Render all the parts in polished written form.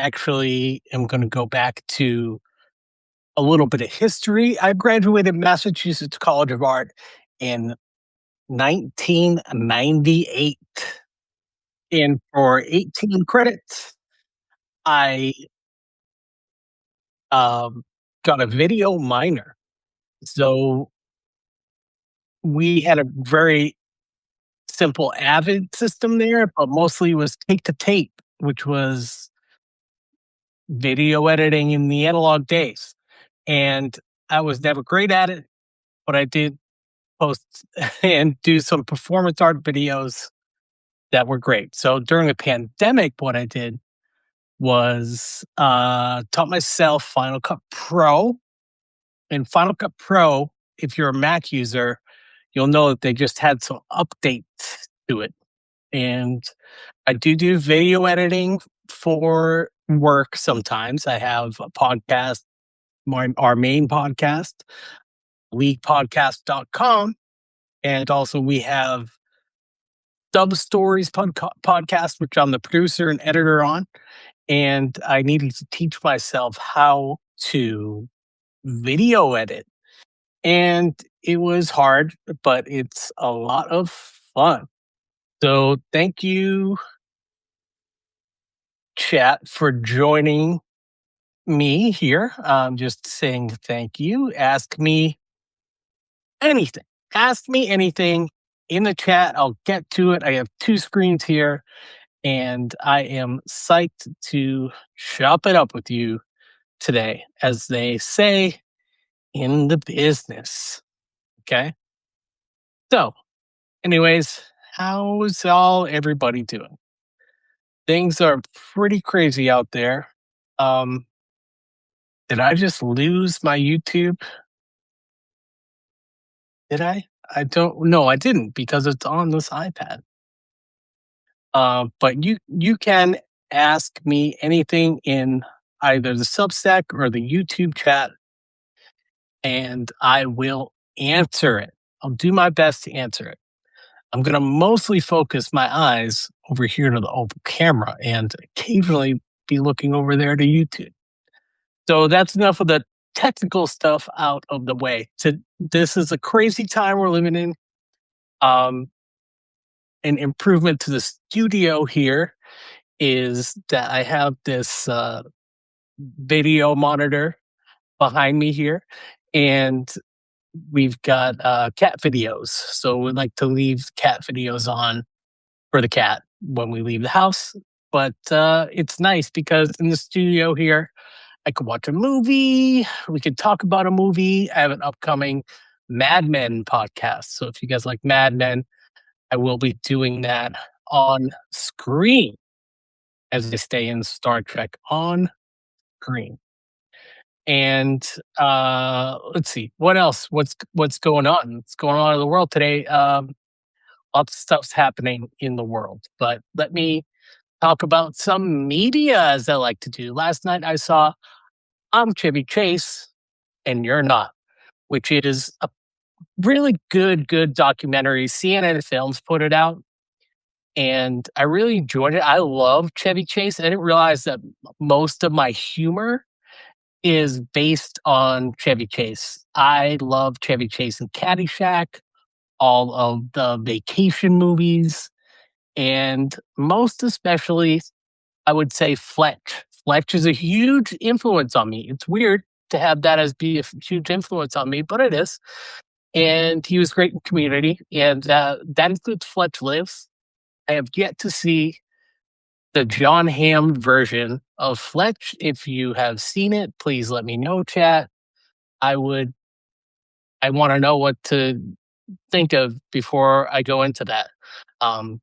actually am going to go back to a little bit of history. I graduated Massachusetts College of Art in 1998. And for 18 credits, I um, got a video minor. So we had a very simple Avid system there, but mostly was tape to tape, which was video editing in the analog days. And I was never great at it, but I did post and do some performance art videos that were great. So during the pandemic, what I did was taught myself Final Cut Pro. And Final Cut Pro, if you're a Mac user, you'll know that they just had some updates to it. And I do video editing for work sometimes. I have a podcast, our main podcast, leaguepodcast.com. And also we have Dub Stories podcast, which I'm the producer and editor on. And I needed to teach myself how to video edit. And it was hard, but it's a lot of fun. So thank you, chat, for joining me here. I'm just saying thank you. Ask me anything. Ask me anything in the chat. I'll get to it. I have two screens here, and I am psyched to chop it up with you today, as they say in the business. Okay. So, anyways, how's everybody doing? Things are pretty crazy out there. Did I just lose my YouTube? Did I? I don't know. I didn't, because it's on this iPad. But you can ask me anything in either the Substack or the YouTube chat, and I will answer it. I'll do my best to answer it. I'm going to mostly focus my eyes over here to the open camera and occasionally be looking over there to YouTube. So that's enough of the technical stuff out of the way. This is a crazy time we're living in. An improvement to the studio here is that I have this video monitor behind me here, and we've got cat videos. So we like to leave cat videos on for the cat when we leave the house. But it's nice because in the studio here, I could watch a movie. We could talk about a movie. I have an upcoming Mad Men podcast. So if you guys like Mad Men, I will be doing that on screen, as they stay in Star Trek, on screen. And let's see, what else? What's going on? What's going on in the world today? Lots of stuff's happening in the world. But let me talk about some media, as I like to do. Last night I saw I'm Chevy Chase and You're Not, which is a really good documentary. CNN Films put it out, and I really enjoyed it. I love Chevy Chase. I didn't realize that most of my humor is based on Chevy Chase. I love Chevy Chase and Caddyshack, all of the vacation movies, and most especially, I would say Fletch. Fletch is a huge influence on me. It's weird to have that as be a huge influence on me, but it is. And he was great in Community, and that includes Fletch Lives. I have yet to see the John Hamm version of Fletch. If you have seen it, please let me know, chat. I want to know what to think of before I go into that. I'm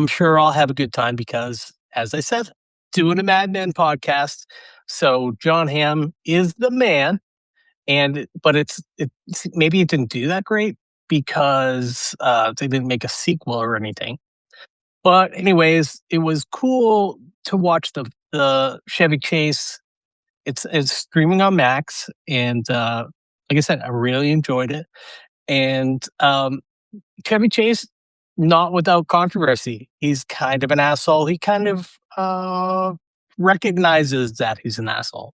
sure I'll have a good time because, as I said, doing a Mad Men podcast. So John Hamm is the man, but it's maybe it didn't do that great because they didn't make a sequel or anything. But anyways, it was cool to watch the Chevy Chase. It's streaming on Max, and like I said, I really enjoyed it. And Chevy Chase, not without controversy. He's kind of an asshole. He kind of recognizes that he's an asshole.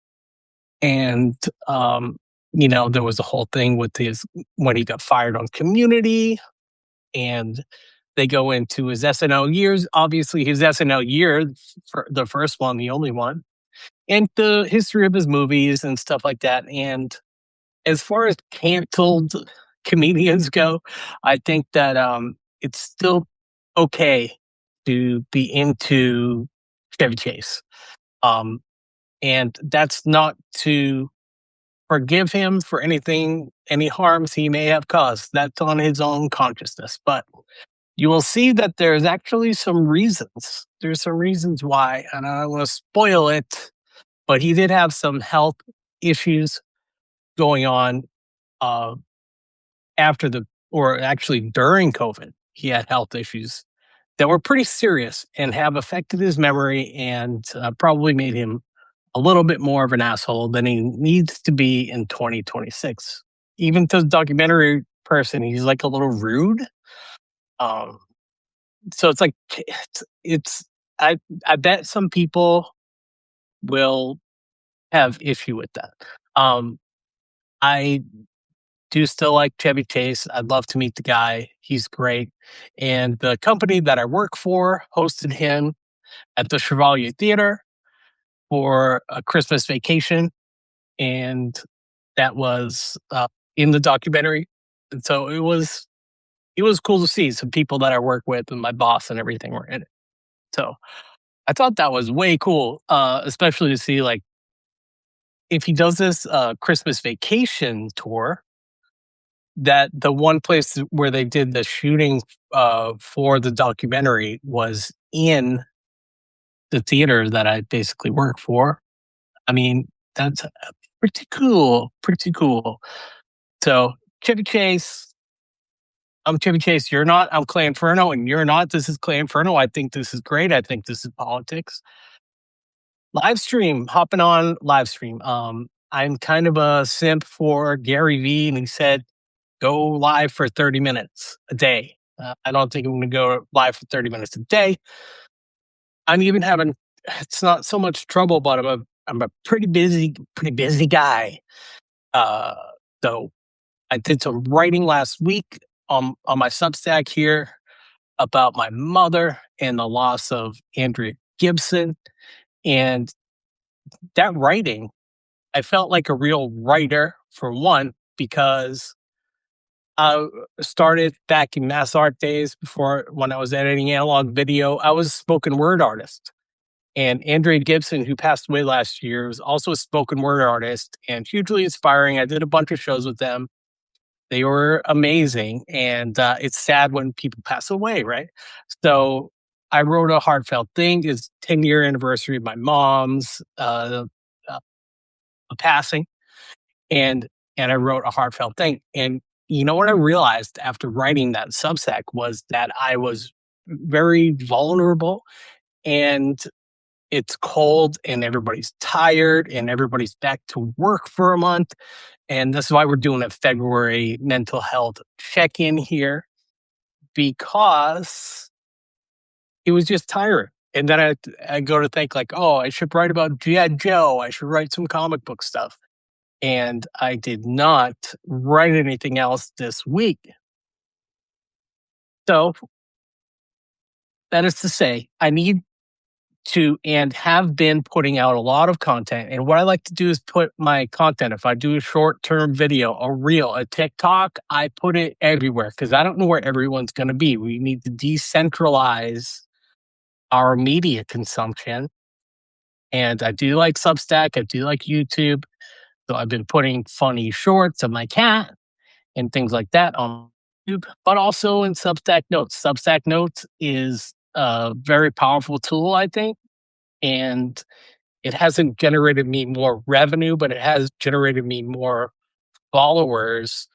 And, there was a whole thing with his when he got fired on Community, and they go into his SNL years. Obviously, his SNL year, for the first one, the only one, and the history of his movies and stuff like that. And as far as canceled comedians go, I think that it's still okay to be into Chevy Chase. Um, and that's not to forgive him for any harms he may have caused. That's on his own consciousness. But you will see that there's actually some reasons. There's some reasons why, and I don't want to spoil it, but he did have some health issues going on uh, after or actually during COVID. He had health issues that were pretty serious and have affected his memory and probably made him a little bit more of an asshole than he needs to be in 2026. Even to the documentary person, he's like a little rude. Um, so it's like it's I I bet some people will have issue with that. I do still like Chevy Chase. I'd love to meet the guy. He's great. And the company that I work for hosted him at the Chevalier Theater for a Christmas vacation. And that was in the documentary. And so it was cool to see some people that I work with and my boss and everything were in it. So I thought that was way cool, especially to see like if he does this Christmas vacation tour, that the one place where they did the shooting for the documentary was in the theater that I basically work for. I mean, that's pretty cool. Pretty cool. So, Chevy Chase, I'm Chevy Chase. You're not. I'm Clay Inferno, and you're not. This is Clay Inferno. I think this is great. I think this is politics. Livestream, hopping on Livestream. I'm kind of a simp for Gary Vee, and he said go live for 30 minutes a day. I don't think I'm going to go live for 30 minutes a day. I'm even having, it's not so much trouble, but I'm a pretty busy guy. Uh, so I did some writing last week on my Substack here about my mother and the loss of Andrea Gibson. And that writing, I felt like a real writer for one, because I started back in mass art days before when I was editing analog video. I was a spoken word artist. And Andrea Gibson, who passed away last year, was also a spoken word artist and hugely inspiring. I did a bunch of shows with them. They were amazing. And it's sad when people pass away, right? So I wrote a heartfelt thing. It's 10-year anniversary of my mom's uh, passing. And I wrote a heartfelt thing. And you know what I realized after writing that Substack was that I was very vulnerable, and it's cold and everybody's tired and everybody's back to work for a month. And this is why we're doing a February mental health check-in here, because it was just tiring. And then I go to think like, oh, I should write about G.I. Joe. I should write some comic book stuff. And I did not write anything else this week. So that is to say, I need to and have been putting out a lot of content. And what I like to do is put my content. If I do a short term video, a reel, a TikTok, I put it everywhere because I don't know where everyone's going to be. We need to decentralize our media consumption. And I do like Substack, I do like YouTube. So I've been putting funny shorts of my cat and things like that on YouTube, but also in Substack Notes. Substack Notes is a very powerful tool, I think, and it hasn't generated me more revenue, but it has generated me more followers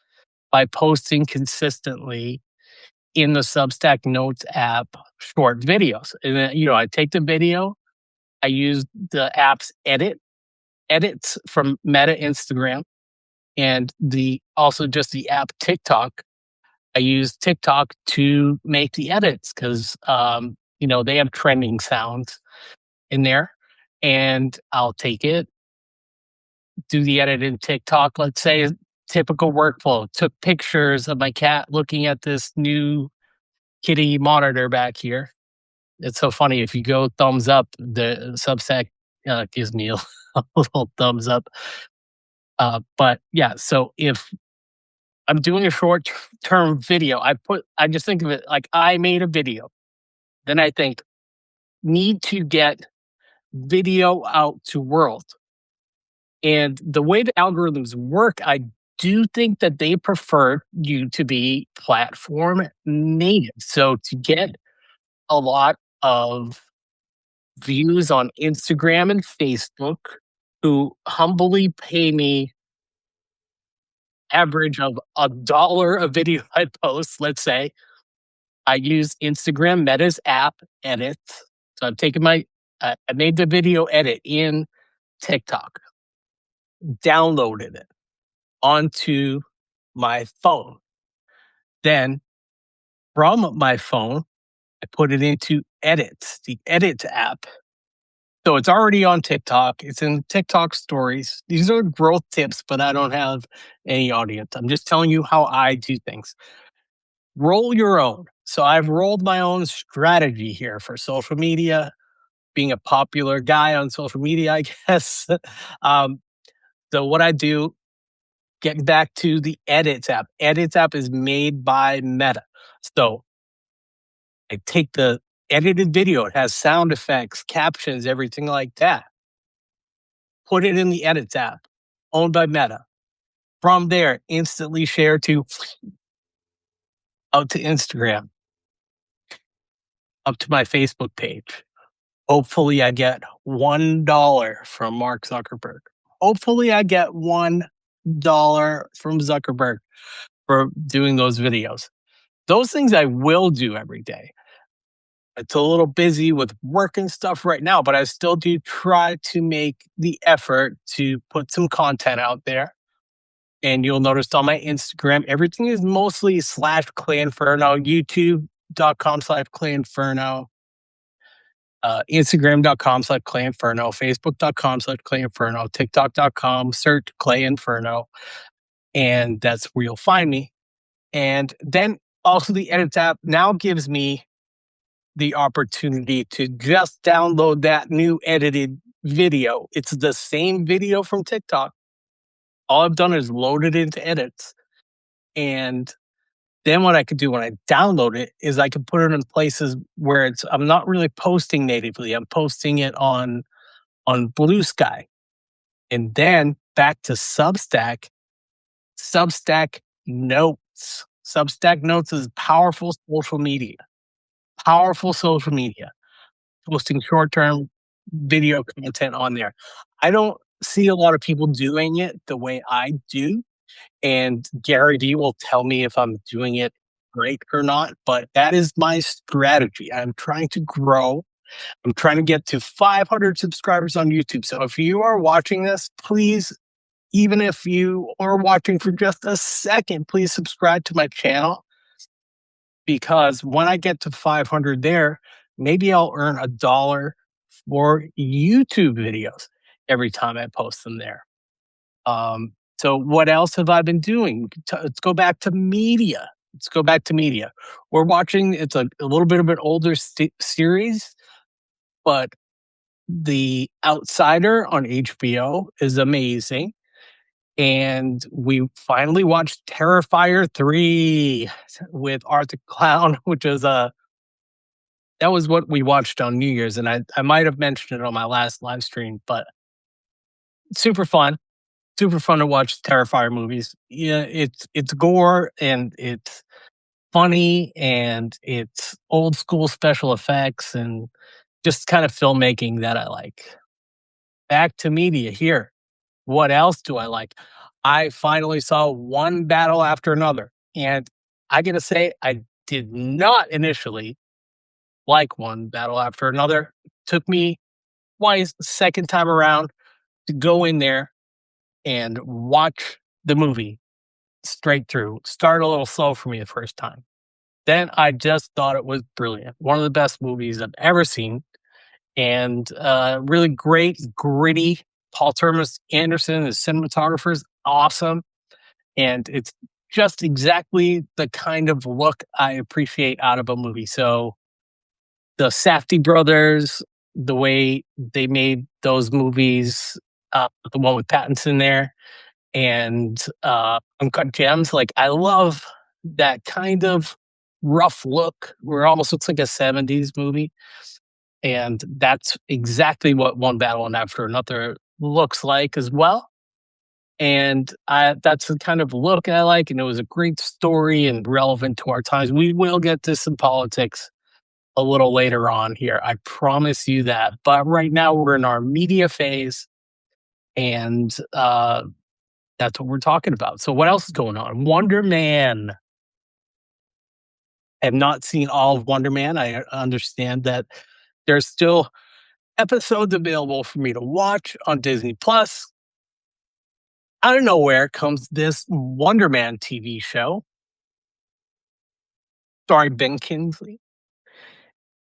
by posting consistently in the Substack Notes app short videos. And then, I take the video, I use the app's edits from Meta Instagram, and also just the app TikTok. I use TikTok to make the edits because they have trending sounds in there. and I'll take it, do the edit in TikTok. Let's say typical workflow. Took pictures of my cat looking at this new kitty monitor back here. It's so funny. If you go thumbs up, the Substack gives me a, a little thumbs up. But yeah, so if I'm doing a short term video, I just think of it like I made a video. Then I think need to get video out to world. And the way the algorithms work, I do think that they prefer you to be platform native. So to get a lot of views on Instagram and Facebook who humbly pay me average of $1 a video I post, let's say. I use Instagram Meta's app edits. So I've taken I made the video edit in TikTok, downloaded it onto my phone. Then from my phone, I put it into edits, the edit app. So it's already on TikTok. It's in TikTok stories. These are growth tips, but I don't have any audience. I'm just telling you how I do things. Roll your own. So I've rolled my own strategy here for social media, being a popular guy on social media, I guess. um, so what I do, get back to the Edits app. Edits app is made by Meta. So I take the edited video, it has sound effects, captions, everything like that. Put it in the Edits app, owned by Meta. From there, instantly share to out to Instagram, up to my Facebook page. Hopefully, I get $1 from Mark Zuckerberg. Hopefully, I get $1 from Zuckerberg for doing those videos. Those things I will do every day. It's a little busy with work and stuff right now, but I still do try to make the effort to put some content out there. And you'll notice on my Instagram, everything is mostly /claynferno, youtube.com/claynferno, Instagram.com/claynferno, Facebook.com/claynferno, TikTok.com, search Clay Inferno, and that's where you'll find me. And then also the Edit app now gives me the opportunity to just download that new edited video. It's the same video from TikTok. All I've done is load it into edits. And then what I could do when I download it is I could put it in places where I'm not really posting natively. I'm posting it on Blue Sky. And then back to Substack, Substack Notes. Substack Notes is powerful social media. Powerful social media. Posting short-term video content on there. I don't see a lot of people doing it the way I do. And Gary Vee will tell me if I'm doing it great or not, but that is my strategy. I'm trying to grow. I'm trying to get to 500 subscribers on YouTube. So if you are watching this, please, even if you are watching for just a second, please subscribe to my channel, because when I get to 500 there, maybe I'll earn $1 for YouTube videos every time I post them there. So what else have I been doing? Let's go back to media. Let's go back to media. We're watching, it's a little bit of an older series, but The Outsider on HBO is amazing. And we finally watched Terrifier 3 with Arthur Clown, which is that was what we watched on New Year's. And I might have mentioned it on my last live stream, but super fun. Super fun to watch Terrifier movies. Yeah, it's gore and it's funny and it's old school special effects and just kind of filmmaking that I like. Back to media here. What else do I like? I finally saw one battle after another. And I gotta say, I did not initially like one battle after another. It took me twice, the second time around, to go in there and watch the movie straight through. Started a little slow for me the first time. Then I just thought it was brilliant. One of the best movies I've ever seen. and really great, gritty. Paul Thomas Anderson, the cinematographer, is awesome, and it's just exactly the kind of look I appreciate out of a movie. So the Safdie brothers, the way they made those movies, the one with Pattinson there, and Uncut Gems. Like I love that kind of rough look where it almost looks like a '70s movie, and that's exactly what One Battle and After Another looks like as well. And that's the kind of look I like, and it was a great story and relevant to our times. We will get to some politics a little later on here. I promise you that. But right now we're in our media phase, and that's what we're talking about. So what else is going on? Wonder Man. I have not seen all of Wonder Man. I understand that there's still episodes available for me to watch on Disney Plus. Out of nowhere comes this Wonder Man TV show starring Ben Kingsley.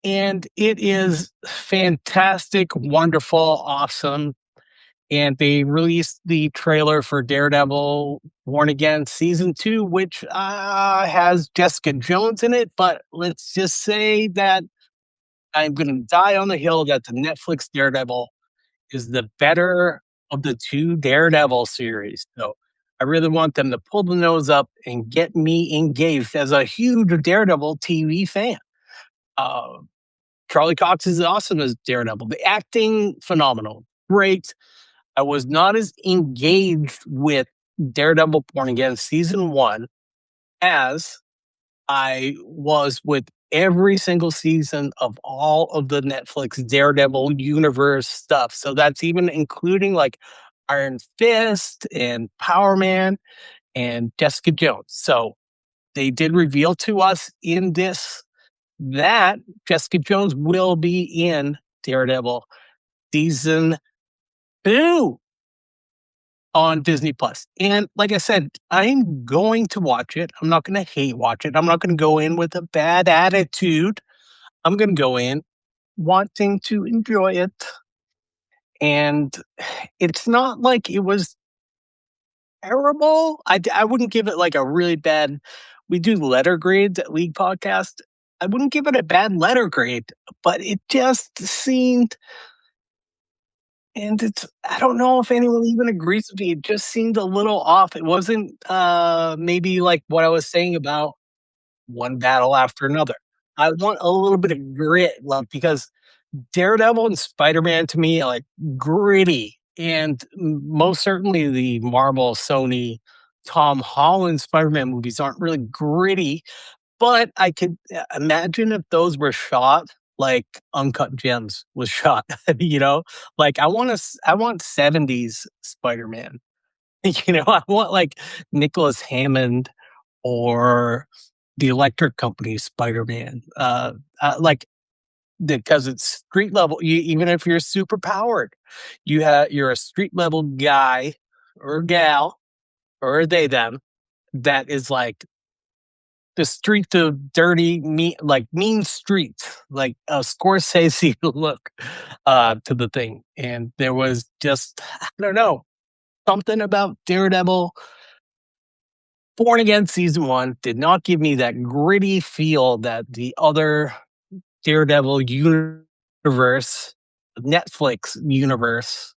And it is fantastic, wonderful, awesome. And they released the trailer for Daredevil Born Again season 2, which has Jessica Jones in it. But let's just say that I'm going to die on the hill that the Netflix Daredevil is the better of the two Daredevil series. So I really want them to pull the nose up and get me engaged as a huge Daredevil TV fan. Uh, Charlie Cox is awesome as Daredevil. The acting, phenomenal. Great. I was not as engaged with Daredevil Born Again season 1 as I was with every single season of all of the Netflix Daredevil universe stuff. So that's even including like Iron Fist and Power Man and Jessica Jones. So they did reveal to us in this that Jessica Jones will be in Daredevil season 2 on Disney Plus. And like I said, I'm going to watch it. I'm not going to hate watch it. I'm not going to go in with a bad attitude. I'm going to go in wanting to enjoy it. And it's not like it was terrible. I wouldn't give it like a really bad. We do letter grades at League Podcast. I wouldn't give it a bad letter grade, but it just seemed, and it's, I don't know if anyone even agrees with me. It just seemed a little off. It wasn't maybe like what I was saying about One Battle After Another. I want a little bit of grit, like because Daredevil and Spider-Man to me are like gritty, and most certainly the Marvel, Sony, Tom Holland Spider-Man movies aren't really gritty. But I could imagine if those were shot like Uncut Gems was shot, you know? Like I want '70s Spider-Man. You know, I want like Nicholas Hammond or the Electric Company Spider-Man. Like because it's street level. Even if you're super powered, you're a street level guy or gal or they them that is like the street of dirty, like mean streets, like a Scorsese look to the thing. And there was just, I don't know, something about Daredevil Born Again season 1 did not give me that gritty feel that the other Daredevil universe, Netflix universe,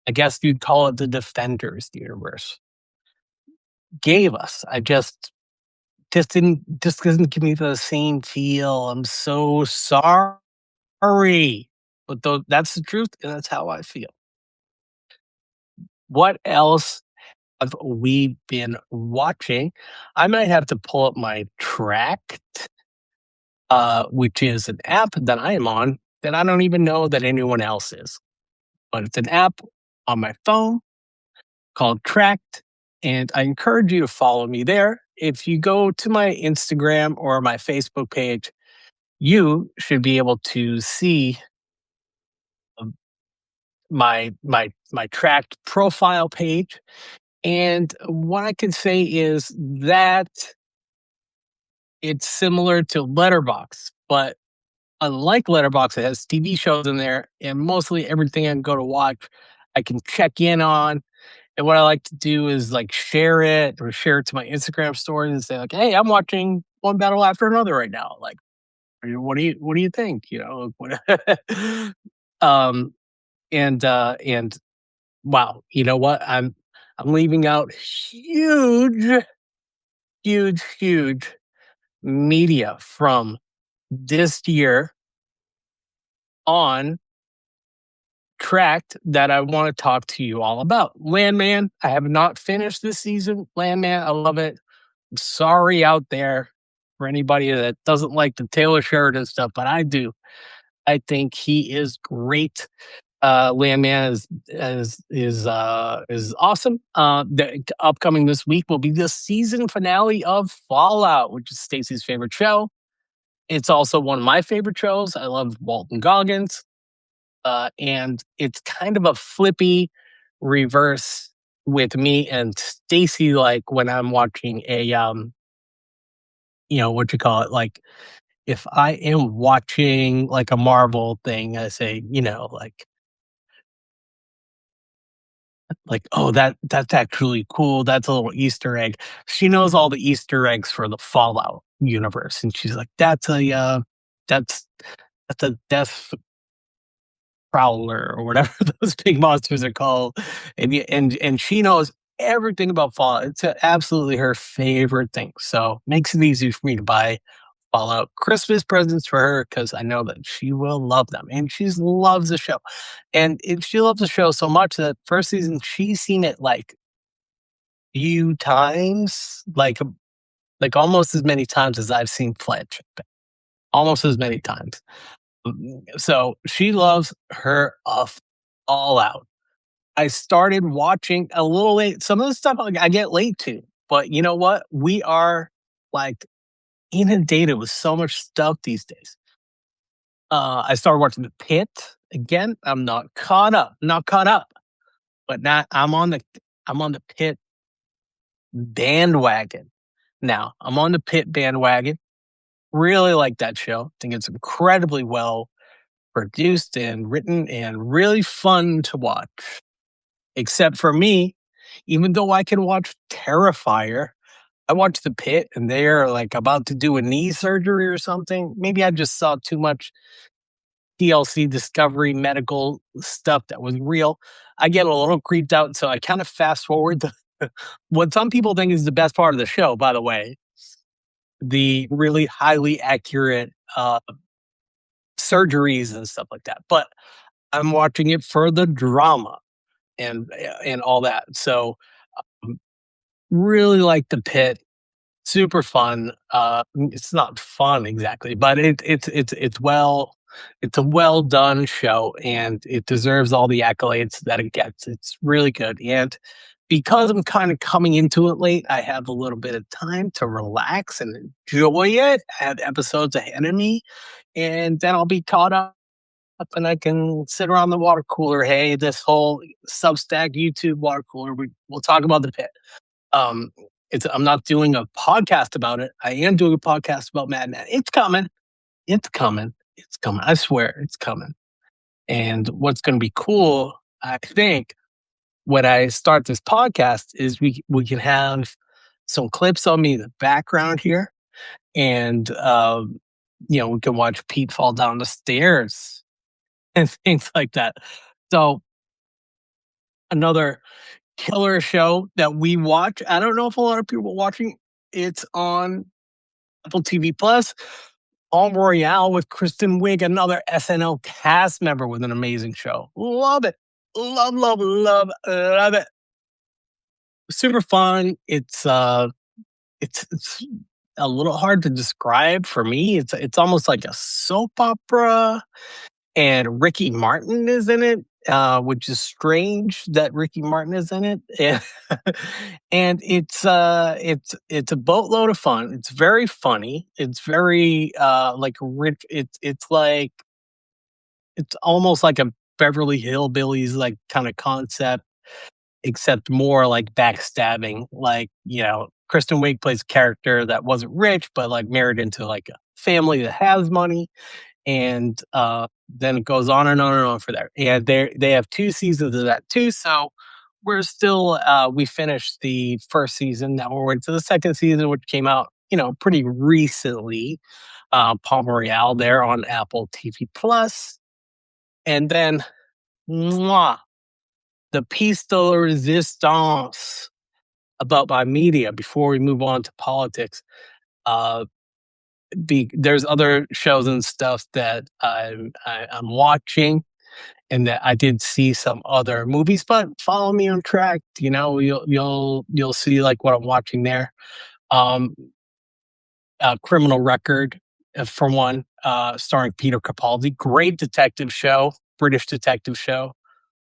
I guess you'd call it the Defenders universe, gave us. I just doesn't give me the same feel. I'm so sorry. But though that's the truth, and that's how I feel. What else have we been watching? I might have to pull up my Tracked, which is an app that I am on that I don't even know that anyone else is. But it's an app on my phone called Tracked, and I encourage you to follow me there. If you go to my Instagram or my Facebook page, you should be able to see um, my Tracked profile page. And what I can say is that it's similar to Letterbox, but unlike Letterboxd, it has TV shows in there, and mostly everything I can go to watch, I can check in on. And what I like to do is like share it or share it to my Instagram stories and say like, "Hey, I'm watching one battle after another right now. Like, what do you think? You know, what?" um, and wow, you know what? I'm leaving out huge, huge, huge media from this year on tracked that I want to talk to you all about. Landman, I have not finished this season. Landman, I love it. Sorry out there for anybody that doesn't like the Taylor Sheridan stuff, but I do. I think he is great. Landman is awesome. Upcoming this week will be the season finale of Fallout, which is Stacey's favorite show. It's also one of my favorite shows. I love Walton Goggins, and it's kind of a flippy reverse with me and Stacy. Like when I'm watching a what you call it, like if I am watching like a Marvel thing, I say, like, "Oh, that's actually cool. That's a little Easter egg." She knows all the Easter eggs for the Fallout universe, and she's like, that's that's a death prowler or whatever those big monsters are called." And she knows everything about Fallout. It's absolutely her favorite thing, so makes it easy for me to buy Fallout Christmas presents for her because I know that she will love them, and she loves the show. And she loves the show so much that first season she's seen it like few times, like almost as many times as I've seen Fletch, almost as many times. So she loves her all out. I started watching a little late. Some of the stuff I get late to, but you know what? We are like inundated with so much stuff these days. I started watching The Pit again. I'm not caught up, but not. I'm on the Pit bandwagon now. I'm on the Pit bandwagon. Really like that show. Think it's incredibly well produced and written and really fun to watch. Except for me, even though I can watch Terrifier, I watched The Pit and they're like about to do a knee surgery or something. Maybe I just saw too much TLC Discovery medical stuff that was real. I get a little creeped out, so I kind of fast forward to what some people think is the best part of the show, by the way, the really highly accurate surgeries and stuff like that. But I'm watching it for the drama and all that. So really like The Pit. Super fun. It's not fun exactly, but it's a well done show, and it deserves all the accolades that it gets. It's really good, and because I'm kind of coming into it late, I have a little bit of time to relax and enjoy it. I have episodes ahead of me, and then I'll be caught up. And I can sit around the water cooler. Hey, this whole Substack YouTube water cooler. We'll talk about The Pit. Um, I'm not doing a podcast about it. I am doing a podcast about Mad Men. It's coming. It's coming. It's coming. I swear it's coming. And what's going to be cool, I think, when I start this podcast is we can have some clips on me in the background here, and we can watch Pete fall down the stairs and things like that. So another killer show that we watch. I don't know if a lot of people are watching. It's on Apple TV Plus. Home Royale with Kristen Wiig, another SNL cast member with an amazing show. Love it. Love, love, love, love it. Super fun. It's a little hard to describe for me. It's almost like a soap opera, and Ricky Martin is in it, which is strange that Ricky Martin is in it. And it's a boatload of fun. It's very funny. It's very like rich. It's almost like a Beverly Hillbillies like kind of concept, except more like backstabbing. Like Kristen Wiig plays a character that wasn't rich, but like married into like a family that has money, and then it goes on and on and on for there. And they have 2 seasons of that too. So we're still we finished the first season. Now we're into the second season, which came out pretty recently. Palm Royale there on Apple TV Plus, and then mwah, the piece de resistance about my media before we move on to politics. Uh, there's other shows and stuff that I'm watching, and that I did see some other movies. But follow me on track. You'll see like what I'm watching there. Um, Criminal Record, for one, starring Peter Capaldi. Great detective show, British detective show.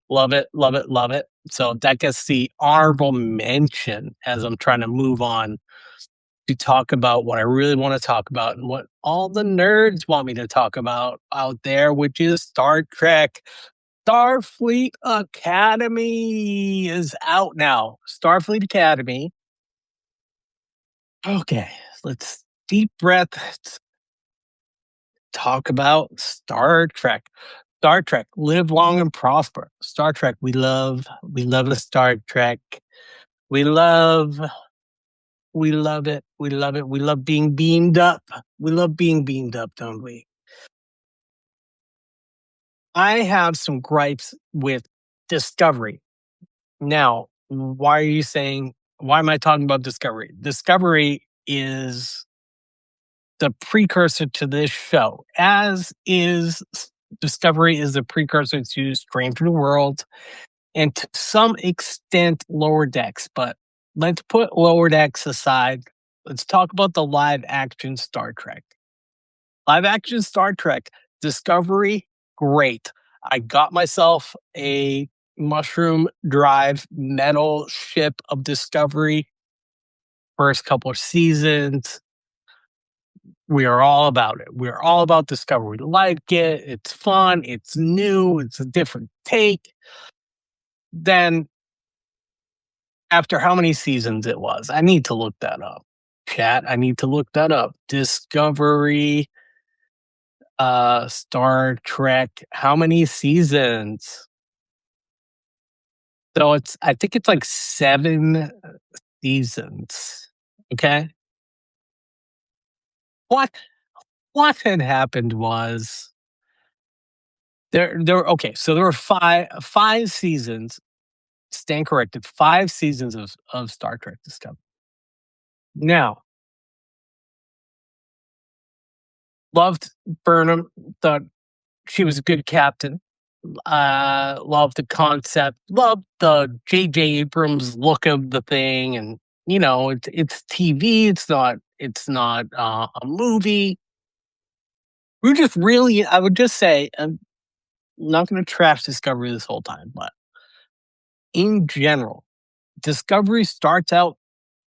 Love it, love it, love it. So that gets the honorable mention as I'm trying to move on to talk about what I really want to talk about and what all the nerds want me to talk about out there, which is Star Trek. Starfleet Academy is out now. Starfleet Academy. Okay, let's deep breath. Let's talk about Star Trek. Star Trek, live long and prosper. Star Trek, we love the Star Trek. We love we love it. We love it. We love being beamed up. We love being beamed up, don't we? I have some gripes with Discovery. Now, why am I talking about Discovery? Discovery is the precursor to this show, as is Discovery is the precursor to Strange New World and to some extent Lower Decks. But let's put Lower Decks aside. Let's talk about the live action Star Trek. Live action Star Trek, Discovery, great. I got myself a Mushroom Drive metal ship of Discovery. First couple of seasons, we are all about it. We're all about Discovery. We like it. It's fun. It's new. It's a different take. Then, after how many seasons it was, I need to look that up. Chat, I need to look that up. Discovery, Star Trek, how many seasons? So I think it's like 7 seasons. Okay. What what had happened was okay, so there were five seasons, stand corrected, 5 seasons of Star Trek Discovery. Now, loved Burnham, thought she was a good captain. Loved the concept, loved the J.J. Abrams look of the thing, and it's TV. It's not a movie. We just really, I would just say, I'm not going to trash Discovery this whole time, but in general, Discovery starts out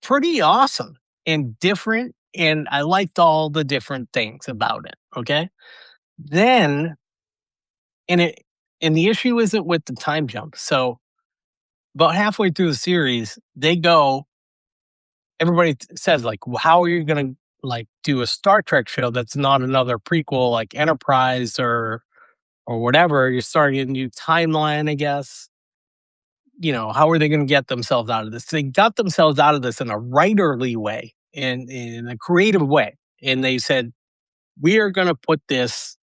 pretty awesome and different, and I liked all the different things about it. Okay, then and it and the issue isn't with the time jump. So about halfway through the series, everybody says, like, "Well, how are you going to like do a Star Trek show that's not another prequel like Enterprise or whatever? You're starting a new timeline, I guess. How are they going to get themselves out of this?" They got themselves out of this in a writerly way, in a creative way. And they said, "We are going to put this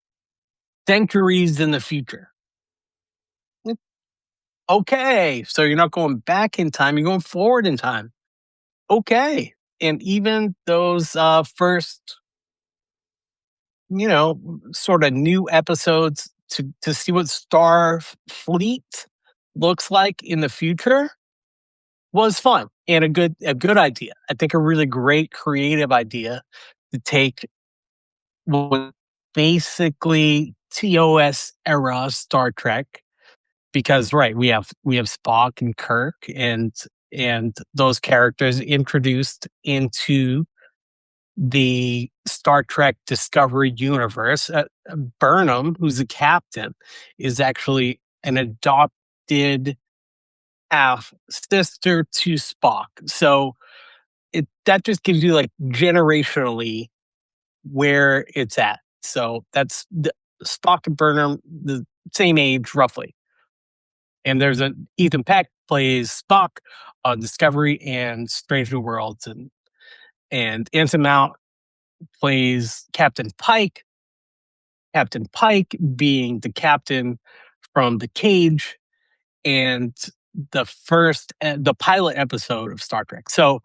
centuries in the future." Mm, Okay. So you're not going back in time, you're going forward in time. Okay. And even those first, sort of new episodes to see what Starfleet looks like in the future was fun and a good idea. I think a really great creative idea to take what basically TOS era Star Trek, because right, we have Spock and Kirk and those characters introduced into the Star Trek Discovery universe. Burnham, who's the captain, is actually an adopted half sister to Spock. So that just gives you like generationally where it's at. So that's the Spock and Burnham, the same age roughly. And there's a Ethan Peck plays Spock on Discovery and Strange New Worlds, and Anson Mount plays Captain Pike. Captain Pike being the captain from The Cage and the pilot episode of Star Trek. So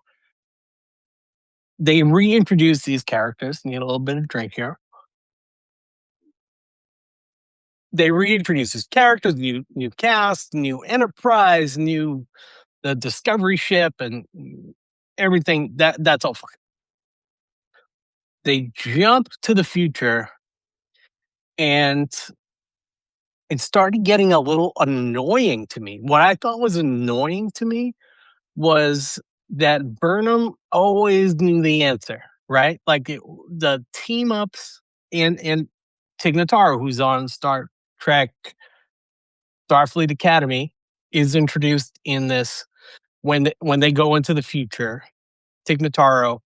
they reintroduced these characters. Need a little bit of drink here. They reintroduced these characters, new cast, new Enterprise, new the Discovery ship, and everything. That's all fine. They jump to the future, and it started getting a little annoying to me. What I thought was annoying to me was that Burnham always knew the answer, right? Like the team ups and Tig Notaro, who's on Star Trek Starfleet Academy, is introduced in this when they go into the future. Tig Notaro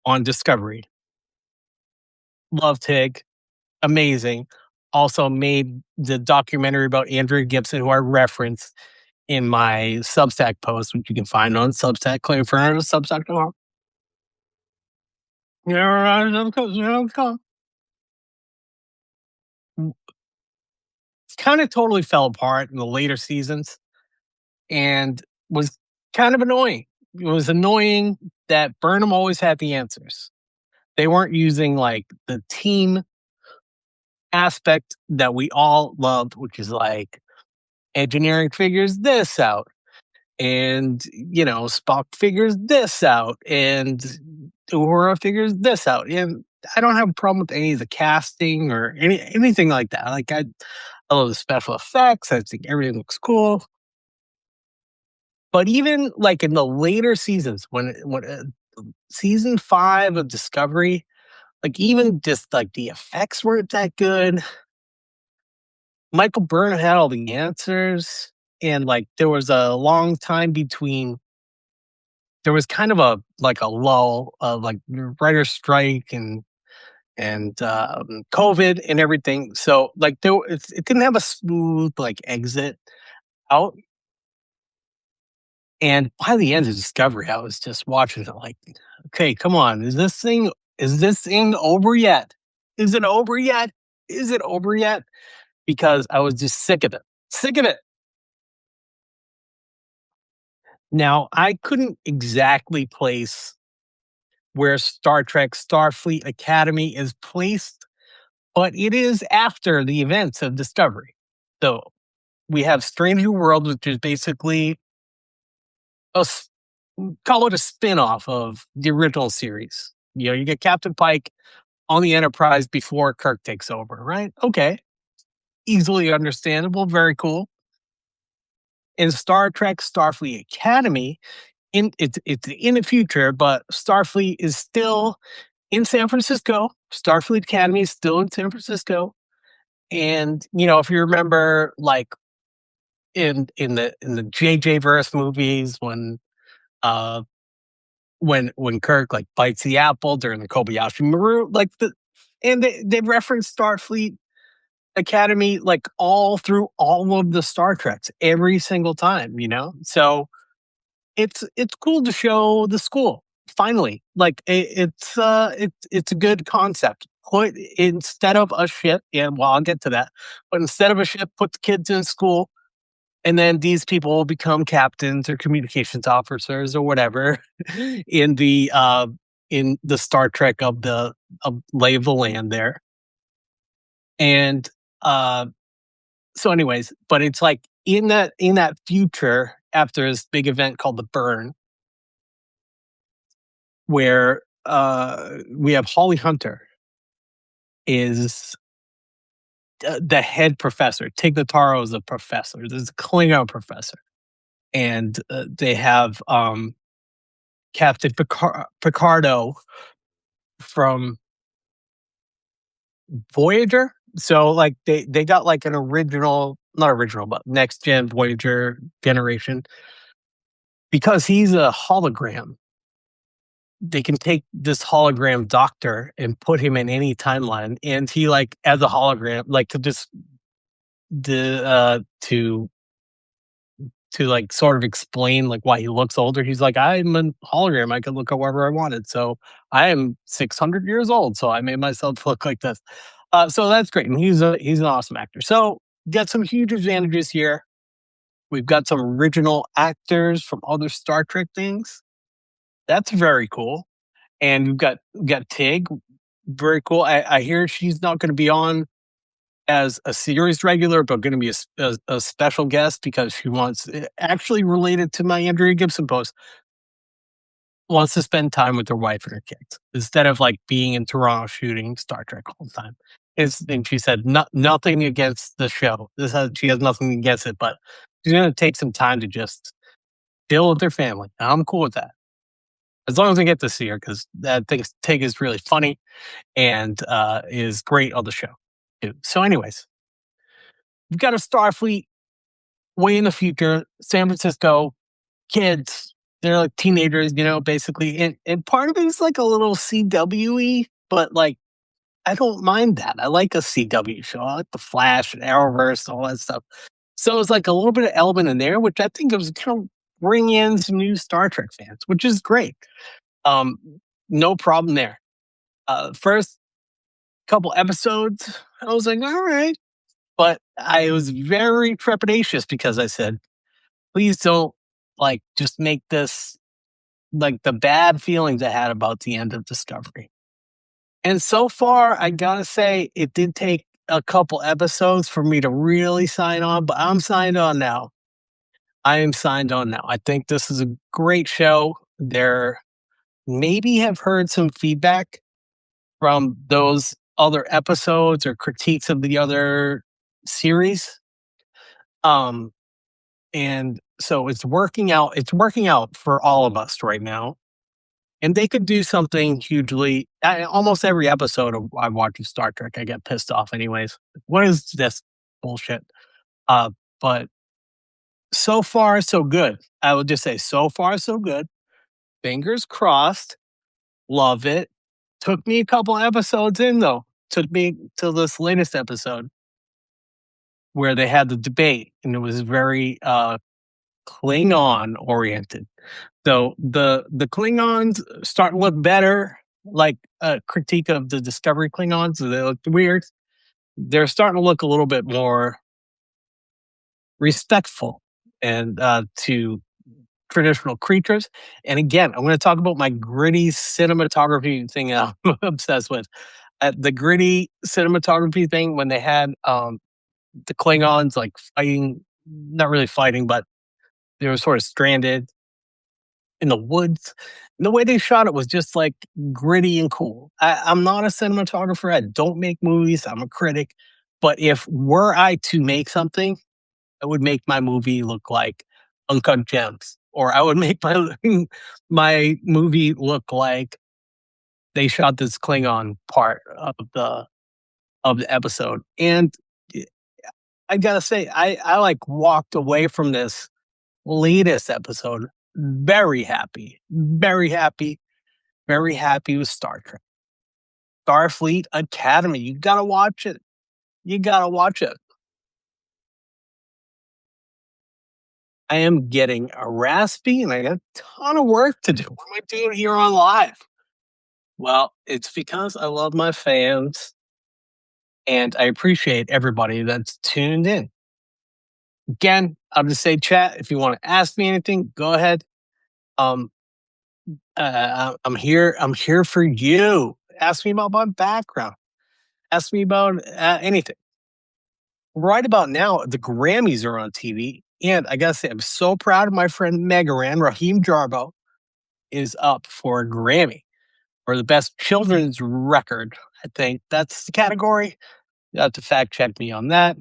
on Discovery. Love Tig, amazing. Also made the documentary about Andrea Gibson, who I referenced in my Substack post, which you can find on Substack, claynferno, Substack.com. Kind of totally fell apart in the later seasons and was kind of annoying. It was annoying that Burnham always had the answers. They weren't using like the team aspect that we all loved, which is like engineering figures this out, and Spock figures this out, and Uhura figures this out. And I don't have a problem with any of the casting or anything like that. Like I love the special effects. I think everything looks cool. But even like in the later seasons, when season 5 of Discovery, like even just like the effects weren't that good. Michael Burnham had all the answers, and like there was a long time between. There was kind of a lull of like writer's strike and COVID and everything. So like it didn't have a smooth like exit out. And by the end of Discovery, I was just watching it like, okay, come on, is this thing over yet? Is it over yet? Is it over yet? Because I was just sick of it. Sick of it. Now, I couldn't exactly place where Star Trek Starfleet Academy is placed, but it is after the events of Discovery. So we have Strange New Worlds, which is basically call it a spin-off of the original series. You get Captain Pike on the Enterprise before Kirk takes over, right? Okay. Easily understandable, very cool. In Star Trek Starfleet Academy, it's in the future, but Starfleet is still in San Francisco. Starfleet Academy is still in San Francisco. And if you remember, like in the JJ verse movies, uh when Kirk like bites the apple during the Kobayashi Maru, and they reference Starfleet Academy like all through all of the Star Treks every single time. So it's cool to show the school finally. Like it's a good concept. Put instead of a ship, and well, I'll get to that. But instead of a ship, put the kids in school, and then these people will become captains or communications officers or whatever in the Star Trek of lay of the land there. And so anyways, but it's like in that future after this big event called the burn, where we have Holly Hunter is the head professor. Tig Notaro is a professor. There's a Klingon professor. And they have Captain Picardo from Voyager. So like they got like an original, not original, but next gen Voyager generation, because he's a hologram. they can take this hologram doctor and put him in any timeline, and he like as a hologram, like to just the to like sort of explain like why he looks older. He's like, I'm a hologram. I can look however I wanted. So I am 600 years old. So I made myself look like this. So that's great. And he's an awesome actor. So got some huge advantages here. We've got some original actors from other Star Trek things. That's very cool. And we've got Tig, very cool. I hear she's not going to be on as a series regular, but going to be a special guest because she wants, actually related to my Andrea Gibson post, wants to spend time with her wife and her kids instead of like being in Toronto shooting Star Trek all the time. And she said nothing against the show. She has nothing against it, but she's going to take some time to just chill with their family. And I'm cool with that as long as I get to see her because that thing Tig is really funny and is great on the show too. So, anyways, we've got a Starfleet way in the future, San Francisco, kids, they're like teenagers, basically. And part of it is like a little CW-y, but like I don't mind that. I like a CW show. I like the Flash and Arrowverse and all that stuff. So it's like a little bit of element in there, which I think was kind of bring in some new Star Trek fans, which is great. Um, no problem there. First couple episodes, I was like, all right. But I was very trepidatious because I said, please don't like just make this like the bad feelings I had about the end of Discovery. And so far, I gotta say, it did take a couple episodes for me to really sign on, but I'm signed on now. I am signed on now. I think this is a great show. There maybe have heard some feedback from those other episodes or critiques of the other series. Um, and so it's working out for all of us right now. And they could do something hugely almost every episode I watch of Star Trek, I get pissed off anyways. What is this bullshit? Uh, but so far, so good. I would just say so far, so good. Fingers crossed. Love it. Took me a couple episodes in though. Took me to this latest episode where they had the debate and it was very Klingon oriented. So the Klingons start to look better, like a critique of the Discovery Klingons. They look weird. They're starting to look a little bit more respectful and to traditional creatures. And again, I'm going to talk about my gritty cinematography thing I'm obsessed with. The gritty cinematography thing when they had the Klingons like fighting, not really fighting, but they were sort of stranded in the woods. And the way they shot it was just like gritty and cool. I'm not a cinematographer. I don't make movies. I'm a critic. But if were I to make something, I would make my movie look like Uncut Gems, or I would make my my movie look like they shot this Klingon part of the episode. And I gotta say, I like walked away from this latest episode very happy, very happy, very happy with Star Trek. Starfleet Academy. You gotta watch it. You gotta watch it. I am getting a raspy and I got a ton of work to do. What am I doing here on live? Well, it's because I love my fans and I appreciate everybody that's tuned in. Again, I'll just say, chat, if you want to ask me anything, go ahead. Um, I'm here. I'm here for you. Ask me about my background. Ask me about anything. Right about now, the Grammys are on TV, and I gotta say, I'm so proud of my friend Megaran. Raheem Jarbo is up for a Grammy for the best children's record. I think that's the category. You have to fact check me on that.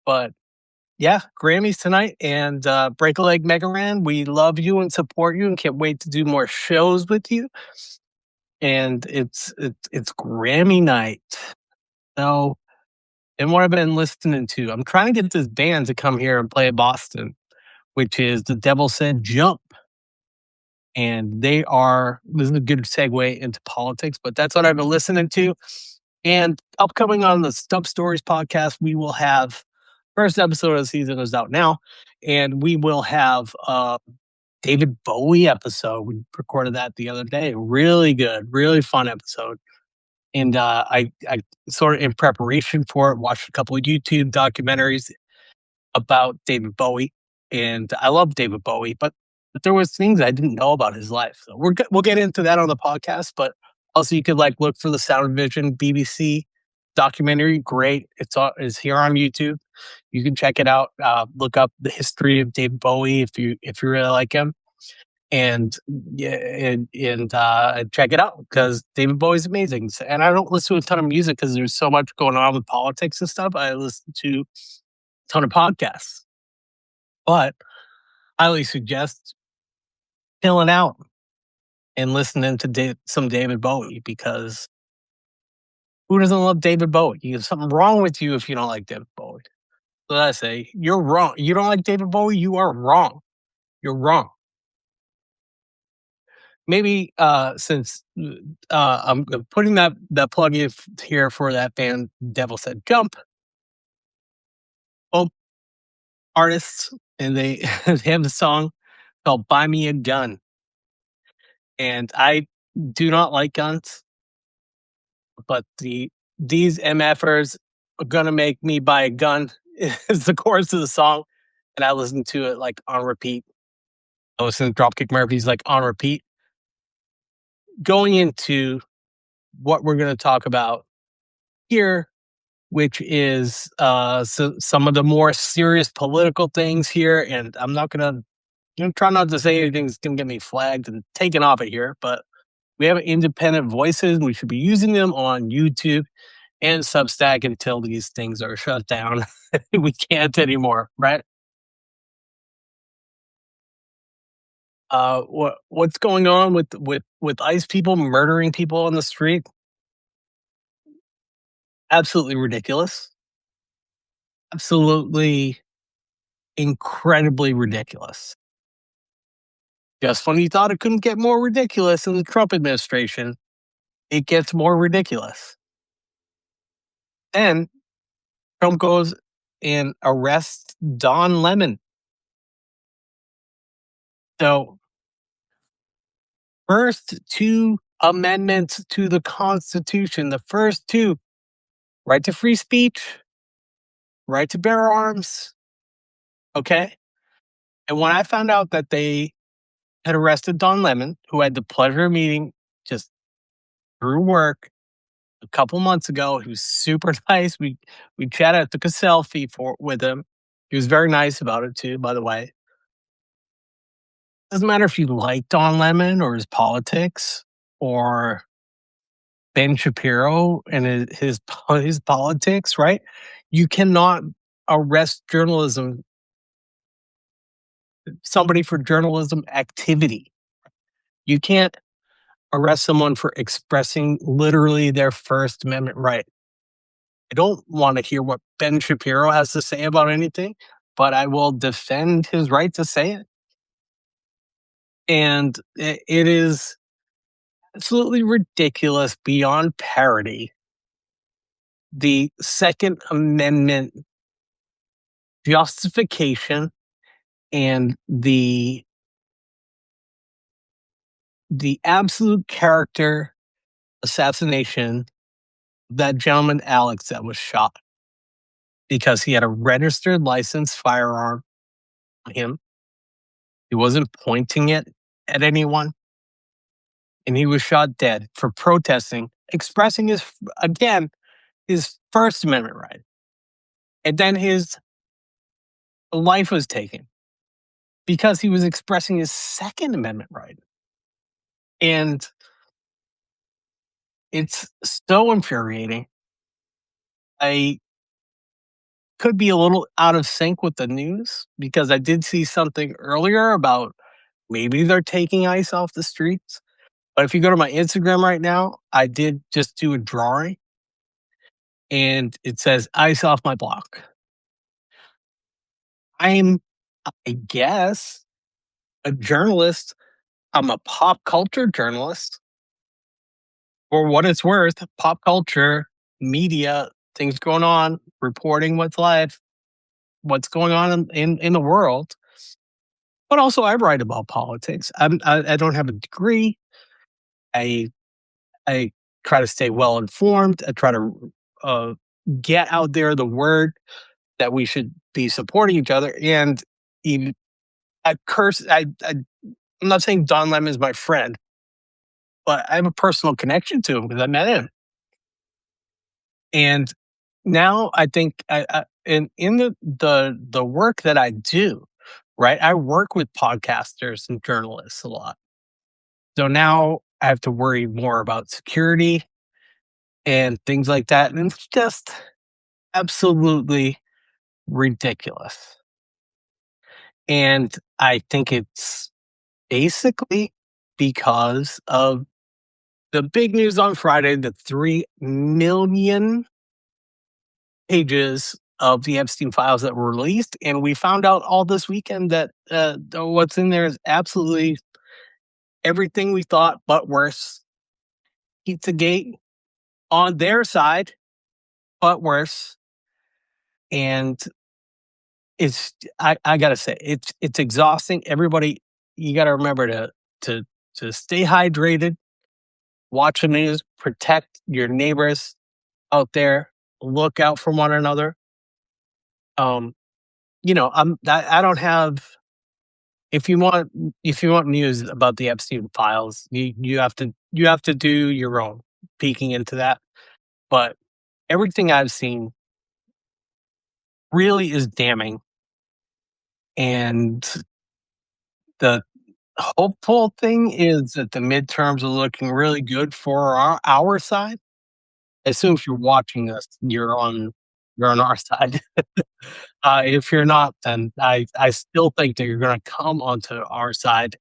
But yeah, Grammys tonight, and break a leg, Megaran. We love you and support you, and can't wait to do more shows with you. And it's Grammy night. So, and what I've been listening to, I'm trying to get this band to come here and play Boston, which is The Devil Said Jump. and this is a good segue into politics, but that's what I've been listening to. And upcoming on the Stub Stories podcast, we will have first episode of the season is out now, and we will have David Bowie episode. We recorded that the other day. Really good, really fun episode. And I sort of in preparation for it, watched a couple of YouTube documentaries about David Bowie, and I love David Bowie, but there was things I didn't know about his life. So we'll get into that on the podcast. But also, you could like look for the Sound Vision BBC documentary. Great, it's here on YouTube. You can check it out. Look up the history of David Bowie if you really like him, and yeah, and check it out because David Bowie's amazing. And I don't listen to a ton of music because there's so much going on with politics and stuff. I listen to a ton of podcasts, but highly suggest chilling out and listening to some David Bowie because who doesn't love David Bowie? There's something wrong with you if you don't like David Bowie. So I say you're wrong. You don't like David Bowie? You are wrong. You're wrong. Maybe since I'm putting that plug in here for that band, Devil Said Jump, both artists, and they they have a song called "Buy Me a Gun," and I do not like guns, but these MFers are gonna make me buy a gun is the chorus of the song, and I listen to it like on repeat. I listen to Dropkick Murphys like on repeat. Going into what we're gonna talk about here, which is some of the more serious political things here, and I'm gonna try not to say anything that's gonna get me flagged and taken off of here, but we have independent voices. We should be using them on YouTube and Substack until these things are shut down. We can't anymore, right? What's going on with ICE people murdering people on the street? Absolutely ridiculous. Absolutely incredibly ridiculous. Just when you thought it couldn't get more ridiculous in the Trump administration, it gets more ridiculous. Then Trump goes and arrests Don Lemon. So, first two amendments to the Constitution, the first two, right to free speech, right to bear arms. Okay. And when I found out that they had arrested Don Lemon, who I had the pleasure of meeting just through work a couple months ago, he was super nice. We chatted, I took a selfie with him. He was very nice about it too, by the way. Doesn't matter if you like Don Lemon or his politics or Ben Shapiro and his politics, right? You cannot arrest somebody for journalism activity. You can't arrest someone for expressing literally their First Amendment right. I don't want to hear what Ben Shapiro has to say about anything, but I will defend his right to say it. And it is absolutely ridiculous beyond parody. The Second Amendment justification and the absolute character assassination of that gentleman Alex that was shot because he had a registered licensed firearm on him. He wasn't pointing it at anyone, and he was shot dead for protesting, expressing his First Amendment right. And then his life was taken because he was expressing his Second Amendment right. And it's so infuriating. I could be a little out of sync with the news because I did see something earlier about maybe they're taking ICE off the streets. But if you go to my Instagram right now, I did just do a drawing and it says ICE off my block. I'm, I guess, a journalist I'm a pop culture journalist. For what it's worth, pop culture, media, things going on, reporting what's live, what's going on in the world. But also, I write about politics. I don't have a degree. I I try to stay well informed. I try to uh, get out there the word that we should be supporting each other. And even I curse. I'm not saying Don Lemon is my friend, but I have a personal connection to him because I met him. And now I think in the work that I do, right? I work with podcasters and journalists a lot. So now I have to worry more about security and things like that. And it's just absolutely ridiculous. And I think it's basically because of the big news on Friday, the 3 million pages of the Epstein files that were released. And we found out all this weekend that what's in there is absolutely everything we thought, but worse. Pizzagate on their side, but worse. And I gotta say, it's exhausting. Everybody, you gotta remember to to stay hydrated, watch the news, protect your neighbors out there, look out for one another. Um, I don't have if you want if you want news about the Epstein files, you have to do your own peeking into that. But everything I've seen really is damning, and the hopeful thing is that the midterms are looking really good for our side. I assume if you're watching this, you're on our side. If you're not, then I still think that you're gonna come onto our side,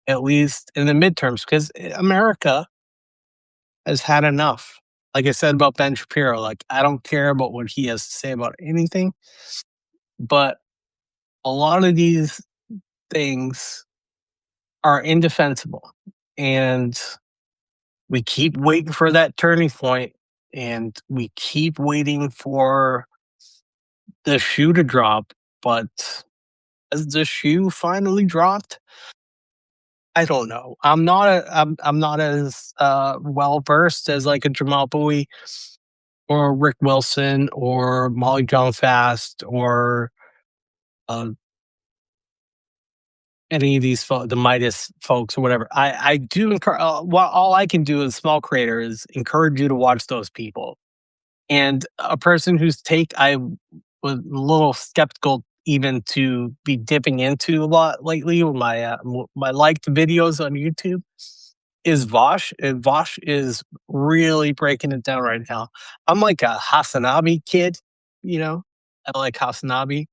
at least in the midterms, because America has had enough. Like I said about Ben Shapiro, like, I don't care about what he has to say about anything, but a lot of these things are indefensible, and we keep waiting for that turning point, and we keep waiting for the shoe to drop, but has the shoe finally dropped? I don't know. I'm not as, well versed as, like, a Jamal Bowie or Rick Wilson or Molly John Fast or, uh, any of these the Midas folks or whatever. I do encourage. Well, all I can do as a small creator is encourage you to watch those people. And a person whose take I was a little skeptical even to be dipping into a lot lately with my liked videos on YouTube is Vosh, and Vosh is really breaking it down right now. I'm like a Hasanabi kid, you know. I like Hasanabi,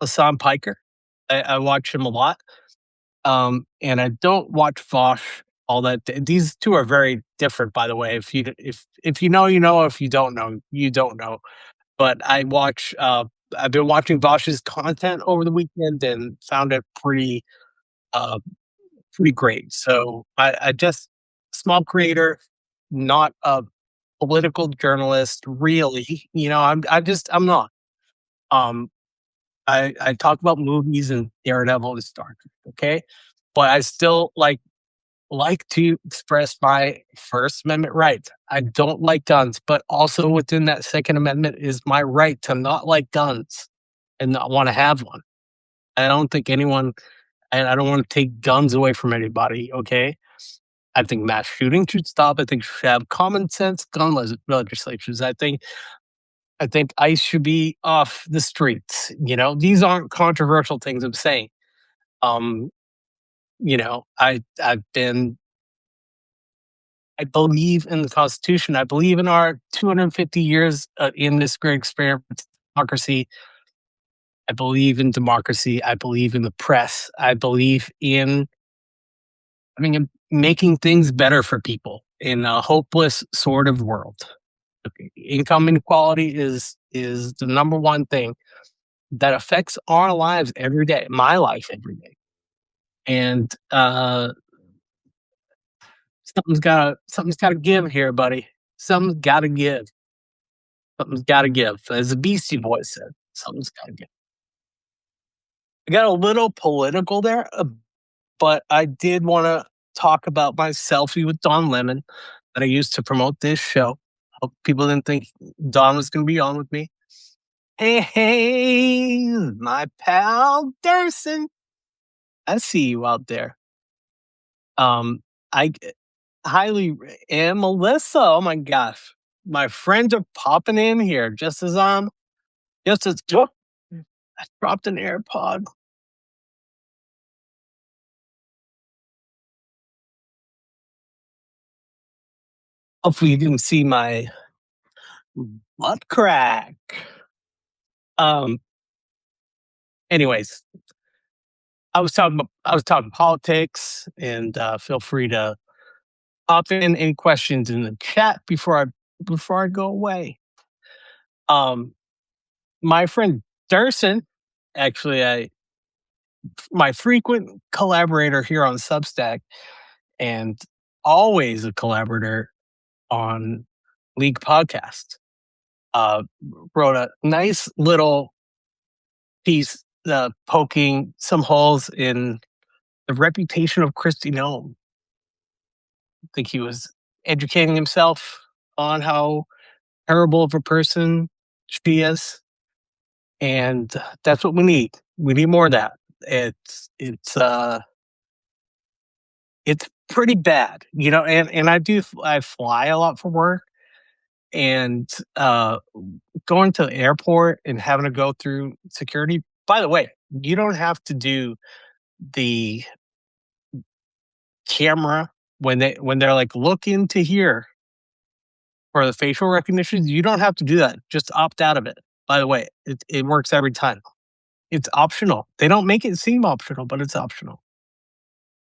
Hassan Piker. I watch him a lot. And I don't watch Vosh all that. These two are very different, by the way. If you know, you know. If you don't know, you don't know. But I watch. I've been watching Vosh's content over the weekend and found it uh, pretty great. So I just small creator, not a political journalist, really. I'm not. Um, I talk about movies and Daredevil and Star Trek. Okay, but I still like to express my First Amendment rights. I don't like guns, but also within that Second Amendment is my right to not like guns and not want to have one. I don't think anyone, and I don't want to take guns away from anybody. Okay, I think mass shooting should stop. I think we should have common sense gun legislatures. I think ICE should be off the streets. These aren't controversial things I'm saying. Um, I believe in the Constitution. I believe in our 250 years in this great experiment, democracy. I believe in democracy. I believe in the press. I believe in, making things better for people in a hopeless sort of world. Okay. Income inequality is the number one thing that affects our lives every day, my life every day. And something's gotta give here, buddy. Something's gotta give. Something's gotta give. As the Beastie Boys said, something's gotta give. I got a little political there, but I did want to talk about my selfie with Don Lemon that I used to promote this show. Hope people didn't think Don was going to be on with me. Hey, hey, my pal Darson. I see you out there. I highly and Melissa. Oh my gosh, my friends are popping in here just as I dropped an AirPod. Hopefully, you didn't see my butt crack. Um. Anyways, I was talking politics, and feel free to pop in any questions in the chat before I go away. Um, my friend Durson, actually, my frequent collaborator here on Substack, and always a collaborator on League Podcast, uh, wrote a nice little piece poking some holes in the reputation of Christy Nome. I think he was educating himself on how terrible of a person she is, and that's what we need. We need more of that. It's pretty bad, and I fly a lot for work, and going to the airport and having to go through security. By the way, you don't have to do the camera when they're like, look into here for the facial recognition. You don't have to do that. Just opt out of it. By the way, it works every time. It's optional. They don't make it seem optional, but it's optional.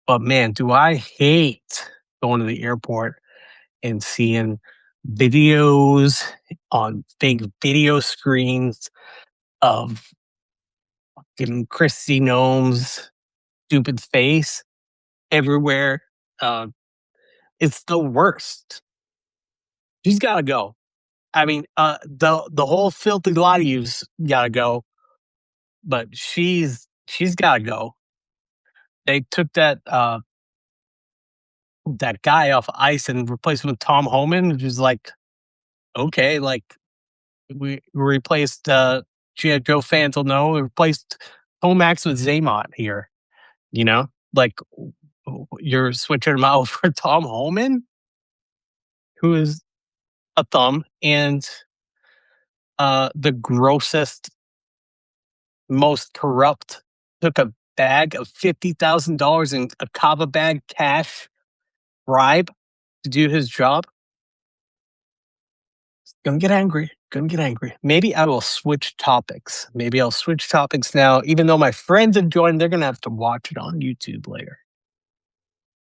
But man, do I hate going to the airport and seeing videos on big video screens of fucking Christy Gnome's stupid face everywhere. Uh, it's the worst. She's got to go. I mean, the whole filthy lot of you's got to go, but she's got to go. They took that guy off ice and replaced him with Tom Homan, which is like, okay, like we replaced Joe fans will know, we replaced Tomax with Zaymont here, you know? Like you're switching him out for Tom Homan, who is a thumb and the grossest, most corrupt, took a bag of $50,000 in a kava bag cash bribe to do his job. Gonna get angry. Gonna get angry. Maybe I will switch topics. Maybe I'll switch topics now. Even though my friends have joined, they're gonna have to watch it on YouTube later.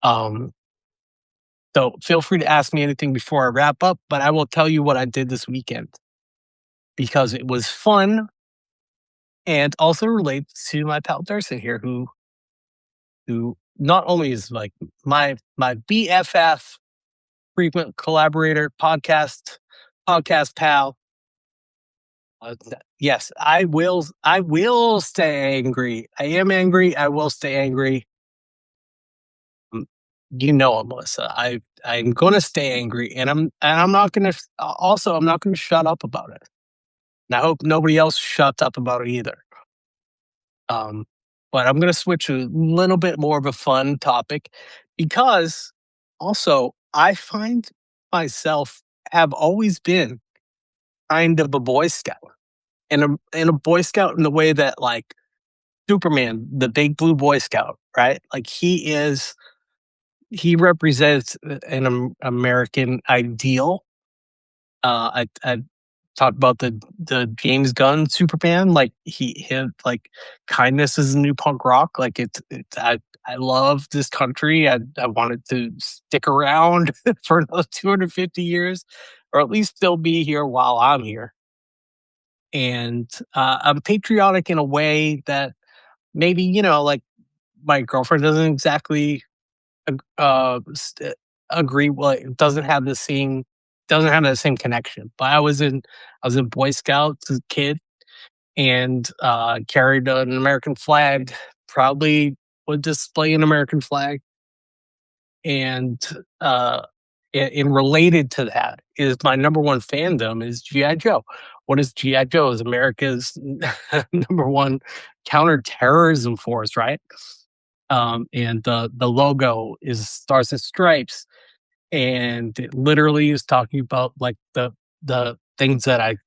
Um, so feel free to ask me anything before I wrap up, but I will tell you what I did this weekend because it was fun and also relates to my pal Darcy here, who not only is like my BFF, frequent collaborator, podcast pal. Yes, I will. I will stay angry. I am angry. I will stay angry. Mm, You know it, Melissa. I'm going to stay angry, and I'm not going to. Also, I'm not going to shut up about it. And I hope nobody else shuts up about it either. Um, but I'm going to switch to a little bit more of a fun topic because also I find myself have always been kind of a Boy Scout and a Boy Scout in the way that like Superman, the big blue Boy Scout, right? Like he represents an American ideal. I talked about the James Gunn Superman, like like kindness is the new punk rock. Like it's I love this country. I wanted to stick around for another 250 years, or at least still be here while I'm here. And I'm patriotic in a way that maybe like my girlfriend doesn't exactly agree. Well, it doesn't have the same connection. But I was in Boy Scouts as a kid and carried an American flag. Probably would display an American flag, and and related to that is my number one fandom is GI Joe. What is GI Joe? Is America's number one counterterrorism force, right? And the logo is stars and stripes, and it literally is talking about like the things that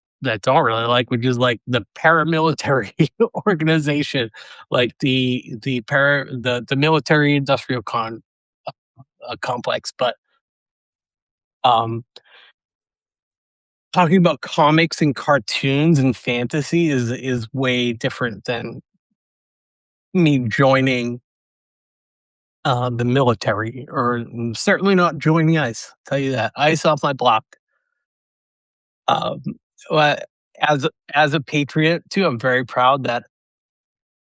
don't really like, which is like the paramilitary organization, like the military industrial complex. But um, talking about comics and cartoons and fantasy is way different than me joining the military, or certainly not joining ICE. Tell you that ICE off my block. Um, well, as a patriot too, I'm very proud that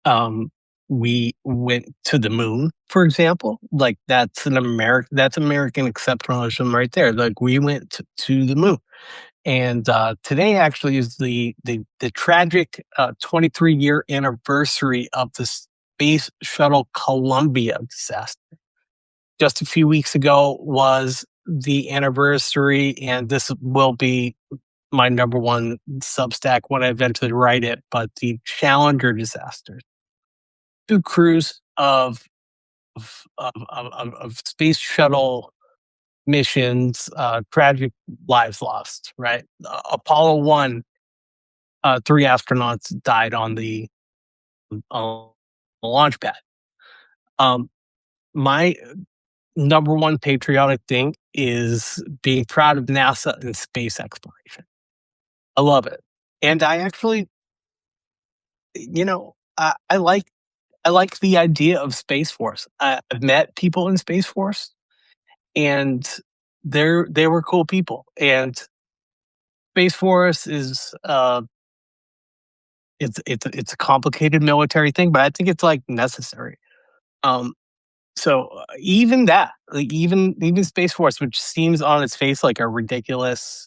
um, we went to the moon, for example. Like that's American exceptionalism right there. Like we went to the moon. And today actually is the tragic 23-year anniversary of the Space Shuttle Columbia disaster. Just a few weeks ago was the anniversary, and this will be my number one Substack when I eventually write it. But the Challenger disaster, two crews of space shuttle missions, tragic lives lost. Right, Apollo 1, three astronauts died on the launch pad. Um, my number one patriotic thing is being proud of NASA and space exploration. I love it, and I actually, I like the idea of Space Force. I've met people in Space Force, and they were cool people. And Space Force is it's a complicated military thing, but I think it's like necessary. Um, so even that, like even Space Force, which seems on its face like a ridiculous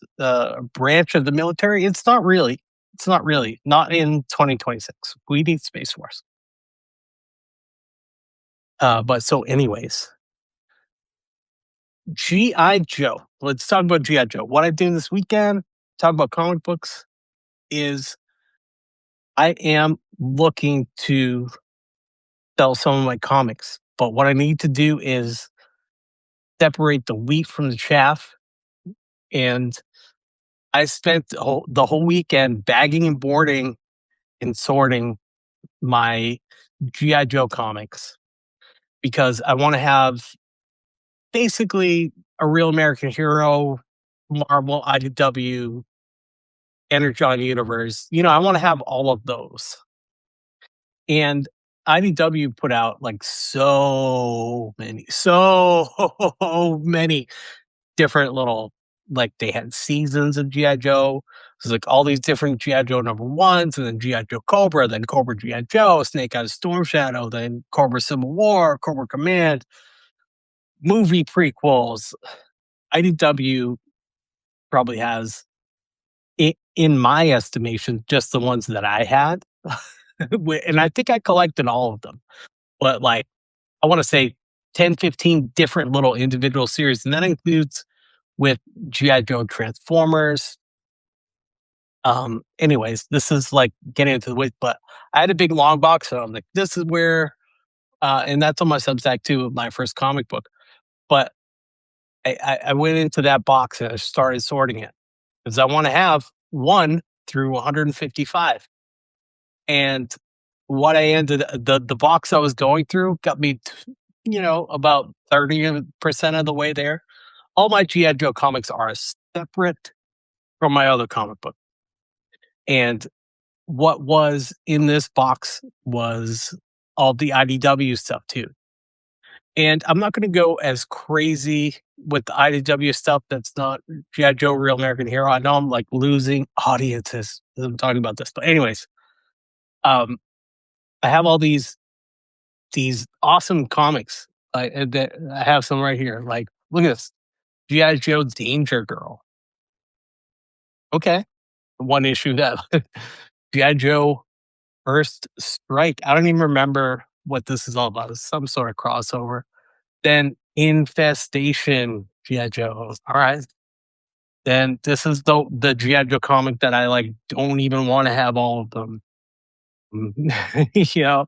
branch of the military, it's not really. It's not really. Not in 2026. We need Space Force. But so, anyways, GI Joe. Let's talk about GI Joe. What I'm doing this weekend, talk about comic books, is I am looking to sell some of my comics. But what I need to do is separate the wheat from the chaff. And I spent the whole weekend bagging and boarding and sorting my GI Joe comics because I want to have basically a real American hero, Marvel, IDW, Energon Universe. I want to have all of those. And IDW put out like so many different little, like they had seasons of GI Joe. So like all these different GI Joe number ones, and then GI Joe Cobra, then Cobra GI Joe, Snake Eyes Storm Shadow, then Cobra Civil War, Cobra Command, movie prequels. IDW probably has, in my estimation, just the ones that I had. And I think I collected all of them. But like, I want to say 10, 15 different little individual series. And that includes with G.I. Joe Transformers. Anyways, this is like getting into the weight, but I had a big long box. So I'm like, this is where, and that's on my Substack too, my first comic book. But I went into that box and I started sorting it because I want to have 1 through 155. And what I ended the box I was going through got me, about 30% of the way there. All my GI Joe comics are separate from my other comic book. And what was in this box was all the IDW stuff too. And I'm not going to go as crazy with the IDW stuff that's not GI Joe Real American Hero. I know I'm like losing audiences as I'm talking about this, but anyways, um, I have all these these awesome comics. That I have some right here. Like, look at this. G.I. Joe Danger Girl. Okay. One issue that G.I. Joe First Strike. I don't even remember what this is all about. It's some sort of crossover. Then Infestation G.I. Joe. All right. Then this is the G.I. Joe comic that I like don't even want to have all of them. you know.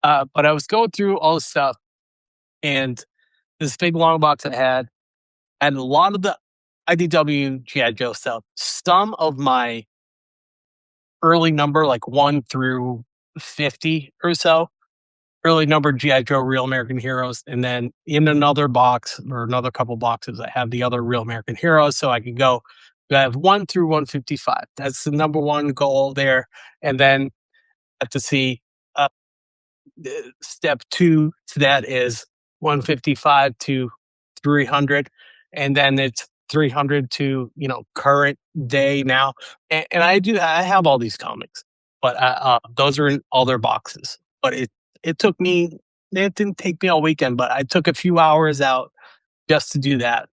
But I was going through all the stuff and this big long box I had, and a lot of the IDW GI Joe stuff. Some of my early number, like 1 through 50 or so, early number GI Joe Real American Heroes, and then in another box or another couple boxes, I have the other Real American Heroes, so I can go. I have 1 through 155. That's the number one goal there, and then I have to see. Uh, Step two to that is 155 to 300, and then it's 300 to current day now. And I have all these comics, but those are in all their boxes. But it took me it didn't take me all weekend, but I took a few hours out just to do that,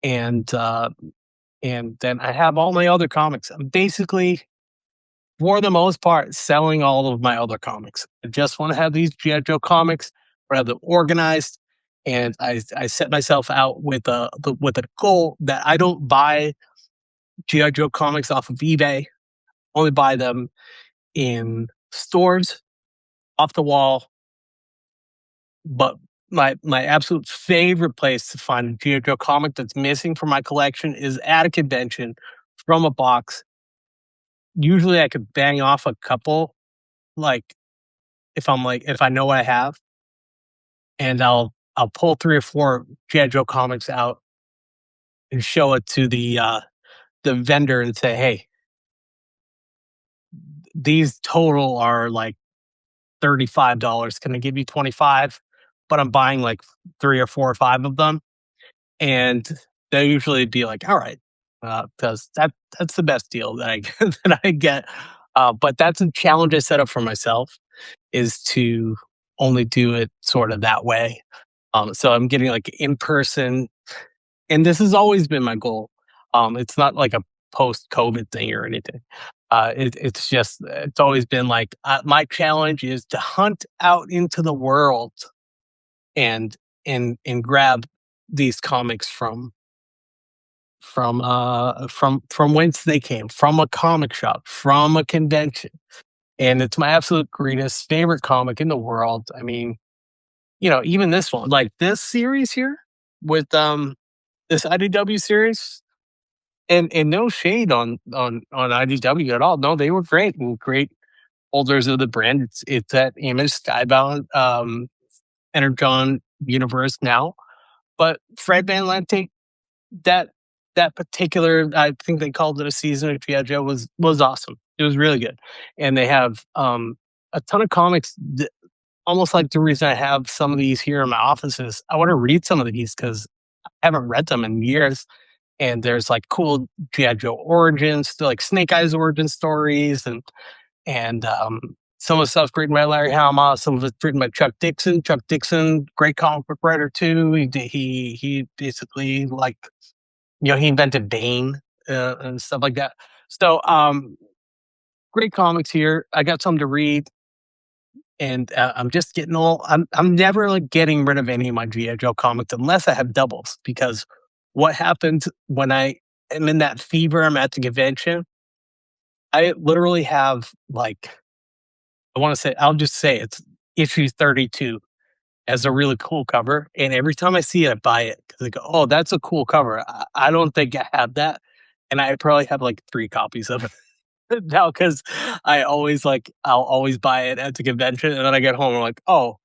and then I have all my other comics. I'm basically, for the most part, selling all of my other comics. I just want to have these G.I. Joe comics, or have them organized. And I set myself out with with a goal that I don't buy G.I. Joe comics off of eBay. Only buy them in stores, off the wall. But my absolute favorite place to find a G.I. Joe comic that's missing from my collection is at a convention from a box. Usually I could bang off a couple, like if I know what I have, and I'll pull 3 or 4 GI Joe comics out and show it to the vendor and say, "Hey, these total are like $35. Can I give you 25? But I'm buying like 3 or 4 or 5 of them." And they usually be like, "All right," because that's the best deal that I that I get. But that's a challenge I set up for myself, is to only do it sort of that way. So I'm getting like in person, and this has always been my goal. It's not like a post COVID thing or anything. It's just it's always been like my challenge is to hunt out into the world and and grab these comics from whence they came, from a comic shop, from a convention. And it's my absolute greatest favorite comic in the world. I mean, even this one, like this series here with this IDW series, and no shade on IDW at all. No, they were great and great holders of the brand. It's that Image Skybound Energon universe now. But Fred Van Lente, that that particular, I think they called it a season of G.I. Joe, was awesome. It was really good. And they have a ton of comics. Almost like the reason I have some of these here in my office is I want to read some of these because I haven't read them in years. And there's like cool G.I. Joe origins, like Snake Eyes origin stories, and some of the stuff's written by Larry Hama, some of it's written by Chuck Dixon. Chuck Dixon, great comic book writer too. He basically, like, he invented Bane and stuff like that. So great comics here. I got some to read, and I'm just getting all. I'm never like getting rid of any of my GI Joe comics unless I have doubles, because what happens when I am in that fever? I'm at the convention. I literally have like, I want to say, I'll just say it's issue 32 as a really cool cover, and every time I see it, I buy it because I go, "Oh, that's a cool cover." I don't think I have that, and I probably have like 3 copies of it now because I'll always buy it at the convention, and then I get home and I'm like, "Oh,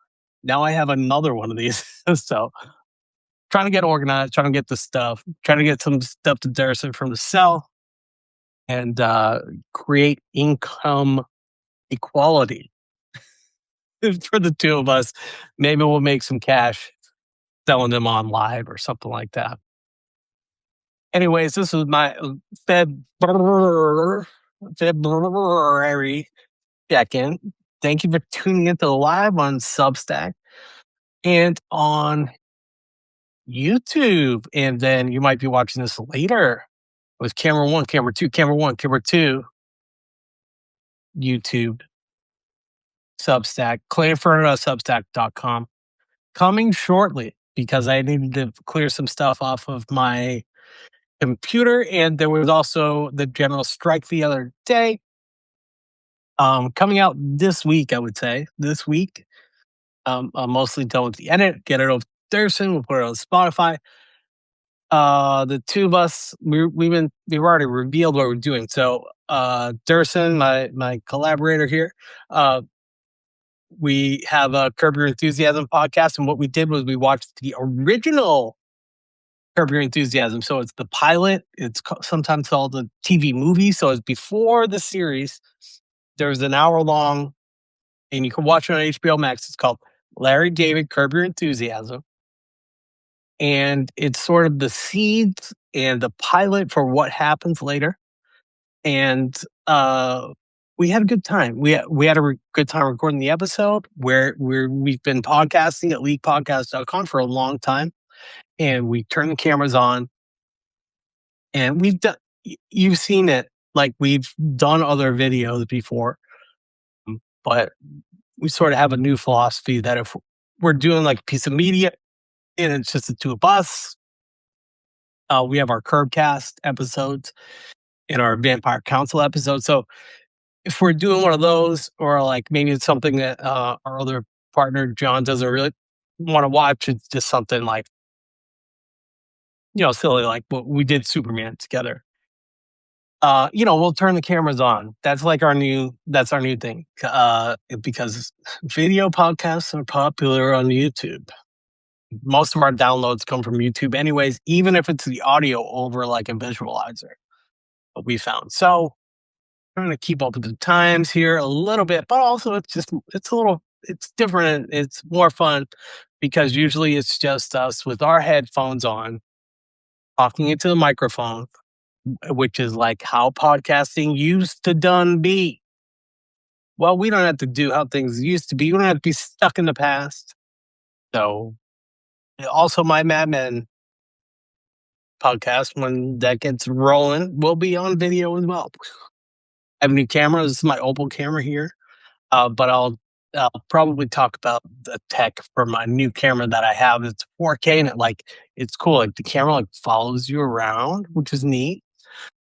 now I have another one of these." So trying to get organized, trying to get the stuff, trying to get some stuff to Darrison from the cell, and create income equality for the two of us. Maybe we'll make some cash selling them on live or something like that. Anyways, this was my February check-in. Thank you for tuning into the live on Substack. and on YouTube. And then you might be watching this later with camera one, camera two, camera one, camera two, YouTube, Substack, claynferno.substack.com. Coming shortly because I needed to clear some stuff off of my computer. And there was also the general strike the other day. Coming out this week, I would say. This week. I'm mostly done with the edit. Get it over to Thurston. We'll put it on Spotify. The two of us, we've already revealed what we're doing. So Durson, my collaborator here, we have a Curb Your Enthusiasm podcast, and what we did was we watched the original Curb Your Enthusiasm. So it's the pilot. It's sometimes called the TV movie. So it's before the series. There's an hour long, and you can watch it on HBO Max. It's called Larry David Curb Your Enthusiasm. And it's sort of the seeds and the pilot for what happens later. And we had a good time. We had a good time recording the episode. We've been podcasting at leakpodcast.com for a long time, and we turn the cameras on, and we've done. You've seen it, like we've done other videos before, but we sort of have a new philosophy that if we're doing like a piece of media and it's just the two of us, we have our Curbcast episodes and our Vampire Council episodes. So if we're doing one of those, or like maybe it's something that our other partner John doesn't really want to watch, it's just something like silly, like what we did Superman together. We'll turn the cameras on. That's our new thing. Because video podcasts are popular on YouTube. Most of our downloads come from YouTube anyways, even if it's the audio over like a visualizer, what we found. So trying to keep up with the times here a little bit, but also it's different. It's more fun because usually it's just us with our headphones on, talking into the microphone, which is like how podcasting used to done be. Well, we don't have to do how things used to be. We don't have to be stuck in the past. So also my Mad Men podcast, when that gets rolling, will be on video as well. I have a new camera. This is my Opal camera here. But I'll probably talk about the tech for my new camera that I have. It's 4K and it's cool. Like the camera follows you around, which is neat.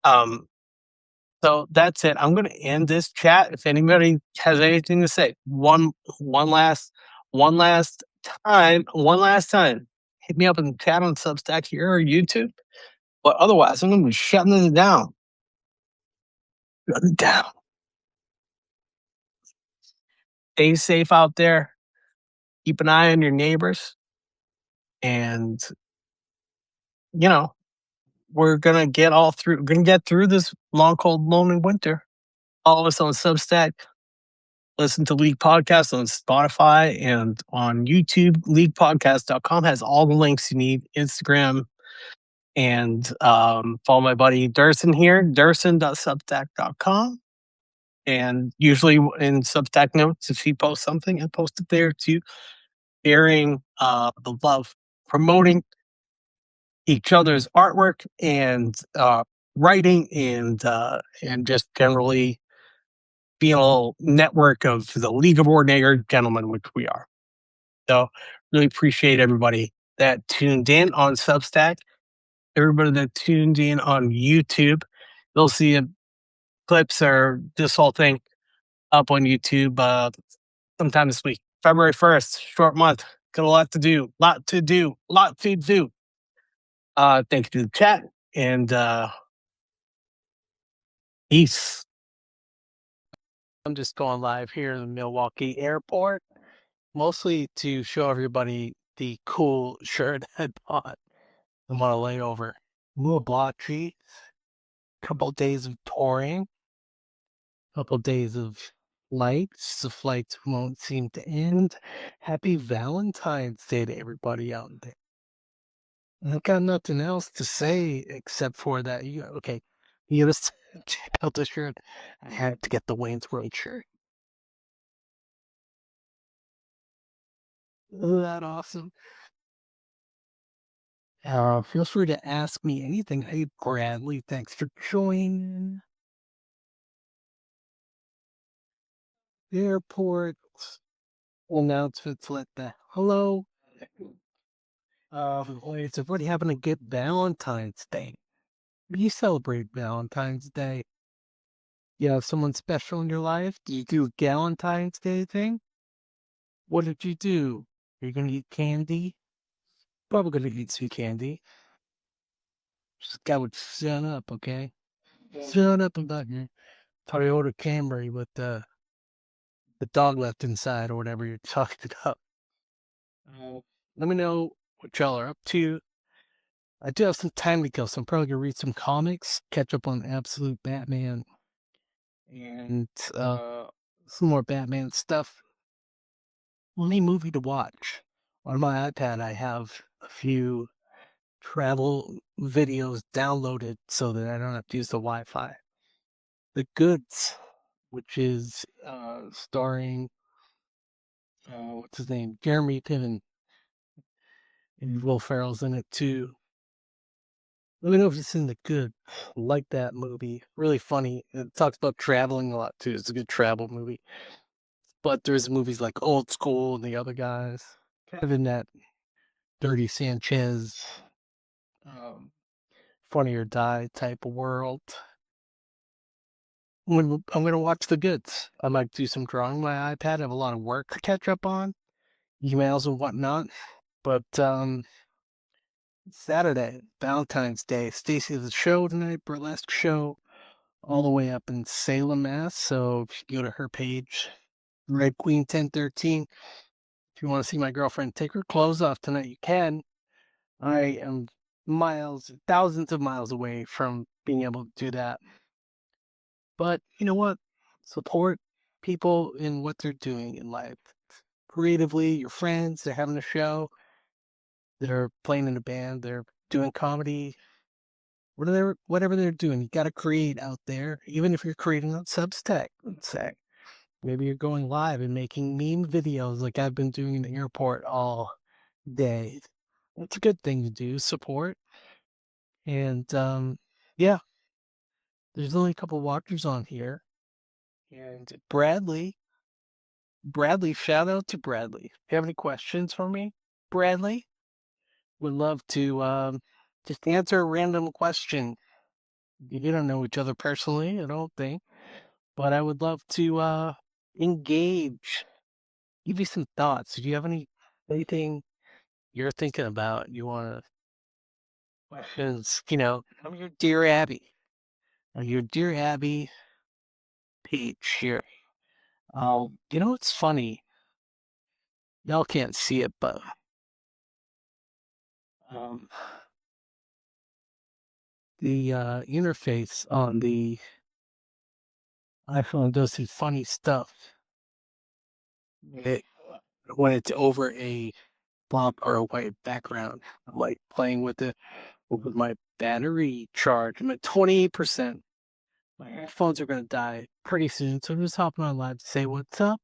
So that's it. I'm gonna end this chat. If anybody has anything to say, one last time, hit me up in the chat on Substack here or YouTube. But otherwise, I'm gonna be shutting it down. Shut it down. Stay safe out there. Keep an eye on your neighbors. And we're gonna get through this long, cold, lonely winter. Follow us on Substack. Listen to League Podcast on Spotify and on YouTube. LeaguePodcast.com has all the links you need. Instagram, and follow my buddy Durson here, durson.substack.com. And usually in Substack notes, if he posts something, I post it there too. Sharing the love, promoting each other's artwork and writing and just generally being a little network of the League of Ordinary Gentlemen, which we are. So really appreciate everybody that tuned in on Substack, everybody that tuned in on YouTube. You'll see clips or this whole thing up on YouTube sometime this week. February 1st, short month. Got a lot to do. Thank you to the chat, and peace. I'm just going live here in the Milwaukee airport, mostly to show everybody the cool shirt I bought. I want to lay over. Milwaukee, couple days of touring, couple days of flights. The flights won't seem to end. Happy Valentine's Day to everybody out there. I've got nothing else to say except for that. Okay, you gotta check out the shirt. I had to get the Wayne's World shirt. That awesome. Feel free to ask me anything. Hey, Bradley, thanks for joining. Airport announcements. Let the hello. Wait, so what happened to get Valentine's Day? You celebrate Valentine's Day. You have someone special in your life? Do you do a Galentine's Day thing? What did you do? Are you gonna eat candy? Probably gonna eat some candy. Just guy would shut up, okay? Shut up about your Toyota Camry with the dog left inside or whatever you're talking about. Uh, Let me know what y'all are up to. I do have some time to kill, so I'm probably gonna read some comics, catch up on Absolute Batman, and some more Batman stuff. Only movie to watch. On my iPad, I have a few travel videos downloaded so that I don't have to use the Wi-Fi. The Goods, which is starring what's his name, Jeremy Piven, and Will Ferrell's in it too. Let me know if it's in the good. Like that movie, really funny. It talks about traveling a lot too. It's a good travel movie. But there's movies like Old School and the other guys, kind of in that Dirty Sanchez, um, Funny or Die type of world. I'm gonna watch the goods. I might do some drawing on my iPad. I have a lot of work to catch up on, emails and whatnot. But Saturday, Valentine's Day, Stacy has a show tonight, burlesque show, all the way up in Salem, Mass. So if you go to her page, Red Queen 1013, if you want to see my girlfriend take her clothes off tonight, you can. I am miles, thousands of miles away from being able to do that. But you know what? Support people in what they're doing in life. Creatively, your friends, they're having a show, they're playing in a band, they're doing comedy, whatever they're doing. You got to create out there, even if you're creating on Substack, let's say. Maybe you're going live and making meme videos like I've been doing in the airport all day. That's a good thing to do, support. And yeah, there's only a couple watchers on here. And Bradley, shout out to Bradley. If you have any questions for me, Bradley, would love to just answer a random question. You don't know each other personally, I don't think, but I would love to engage, give you some thoughts. Do you have anything you're thinking about? You want to questions? I'm your Dear Abby. Your Dear Abby page here. It's funny. Y'all can't see it, but um, the interface on the iPhone does some funny stuff. It, when it's over a black or a white background, I'm like playing with it with my battery charge. I'm at 28%. My headphones are gonna die pretty soon, so I'm just hopping on live to say what's up.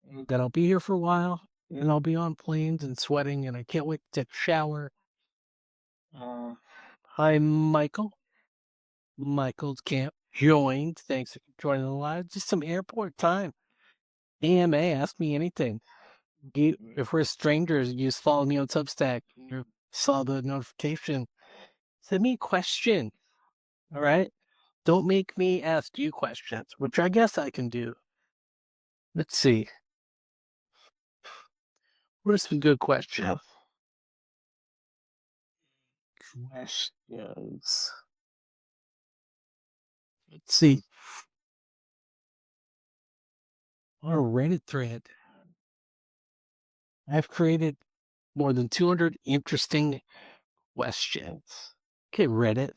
And that I'll be here for a while, and I'll be on planes and sweating, and I can't wait to take a shower. Hi, Michael. Michael's camp joined. Thanks for joining the live. Just some airport time. AMA, ask me anything. If we're strangers, you just follow me on Substack. You saw the notification. Send me a question. All right. Don't make me ask you questions, which I guess I can do. Let's see. What are some good questions? Questions. Let's see. On a Reddit thread, I've created more than 200 interesting questions. Okay, Reddit.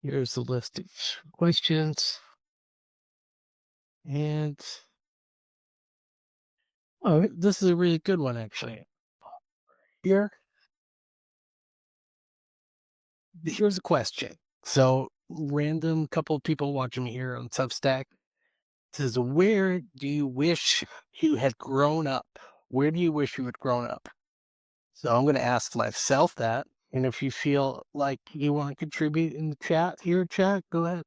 Here's the list of questions. And oh, this is a really good one, actually. Here, here's a question. So, random couple of people watching me here on Substack says, where do you wish you had grown up? Where do you wish you had grown up? So I'm going to ask myself that. And if you feel like you want to contribute in the chat, here, chat, go ahead.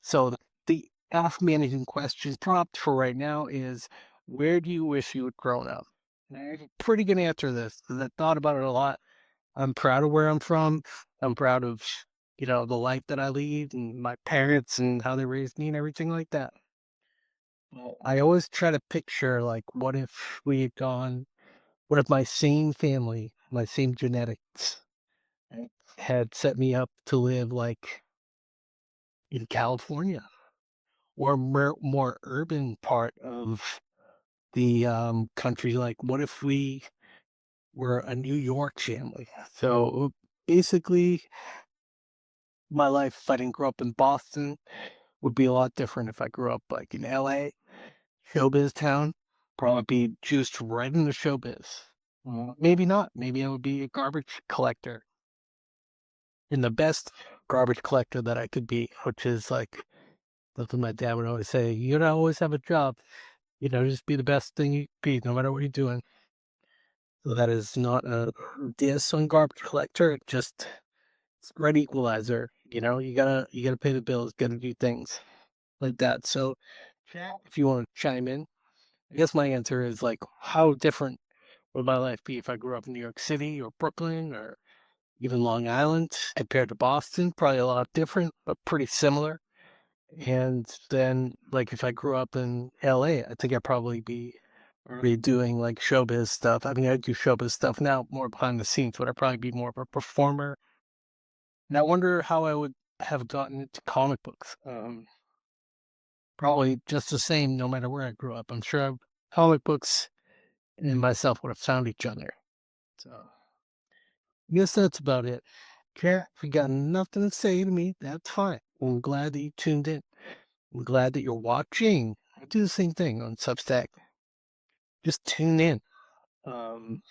So the Ask Me Anything question prompt for right now is, where do you wish you had grown up? And I have a pretty good answer to this because I thought about it a lot. I'm proud of where I'm from. I'm proud of, the life that I lead and my parents and how they raised me and everything like that. Well, I always try to picture, like, what if we had gone, what if my same family, my same genetics had set me up to live like in California or more urban part of the country. Like, what if we were a New York family? So basically, my life, if I didn't grow up in Boston, would be a lot different if I grew up like in LA, showbiz town. Probably be juiced right into showbiz. Maybe not. Maybe I would be a garbage collector. And the best garbage collector that I could be, which is like that's what my dad would always say, you don't always have a job. Just be the best thing you can be, no matter what you're doing. So that is not a diss on garbage collector. It's a great equalizer. You gotta pay the bills, gotta do things like that. So chat, if you want to chime in, I guess my answer is like, how different would my life be if I grew up in New York City or Brooklyn or even Long Island compared to Boston? Probably a lot different, but pretty similar. And then, like, if I grew up in LA, I think I'd probably be already doing like showbiz stuff. I mean, I do showbiz stuff now, more behind the scenes, but I'd probably be more of a performer. And I wonder how I would have gotten into comic books. Probably just the same, no matter where I grew up. I'm sure comic books and myself would have found each other. So I guess that's about it. Care if you got nothing to say to me, that's fine. I'm glad that you tuned in. I'm glad that you're watching. I do the same thing on Substack. Just tune in. Um,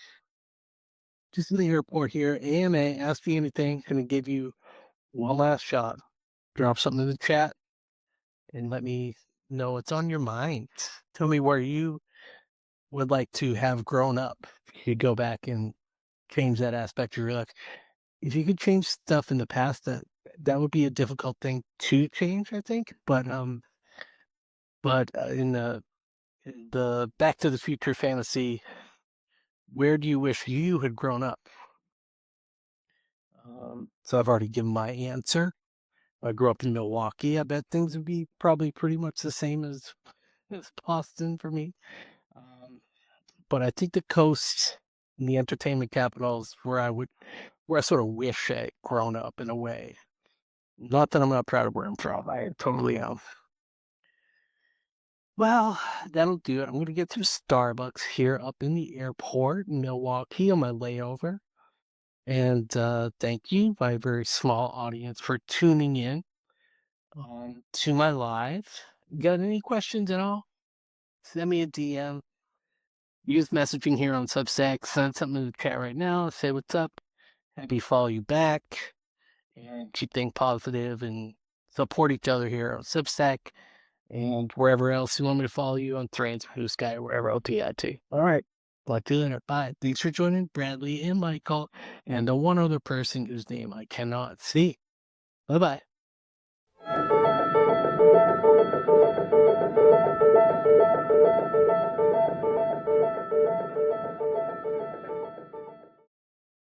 just in the airport here, AMA, ask me anything. Gonna give you one last shot. Drop something in the chat and let me know what's on your mind. Tell me where you would like to have grown up. If you could go back and change that aspect of your life. If you could change stuff in the past, that would be a difficult thing to change, I think. But in the Back to the Future fantasy, where do you wish you had grown up? So I've already given my answer. I grew up in Milwaukee. I bet things would be probably pretty much the same as Boston for me. But I think the coast and the entertainment capital is where I sort of wish I had grown up in a way. Not that I'm not proud of where I'm from. I totally am. Well, that'll do it. I'm going to get to Starbucks here up in the airport in Milwaukee on my layover. And thank you, my very small audience, for tuning in to my live. Got any questions at all? Send me a DM. Use messaging here on Substack. Send something in the chat right now. Say what's up. Happy to follow you back. And keep things positive and support each other here on Substack and wherever else you want me to follow you on Threads, Blue Sky, wherever else you to. All right. Talk to you later. Bye. Thanks for joining Bradley and Michael and the one other person whose name I cannot see. Bye-bye.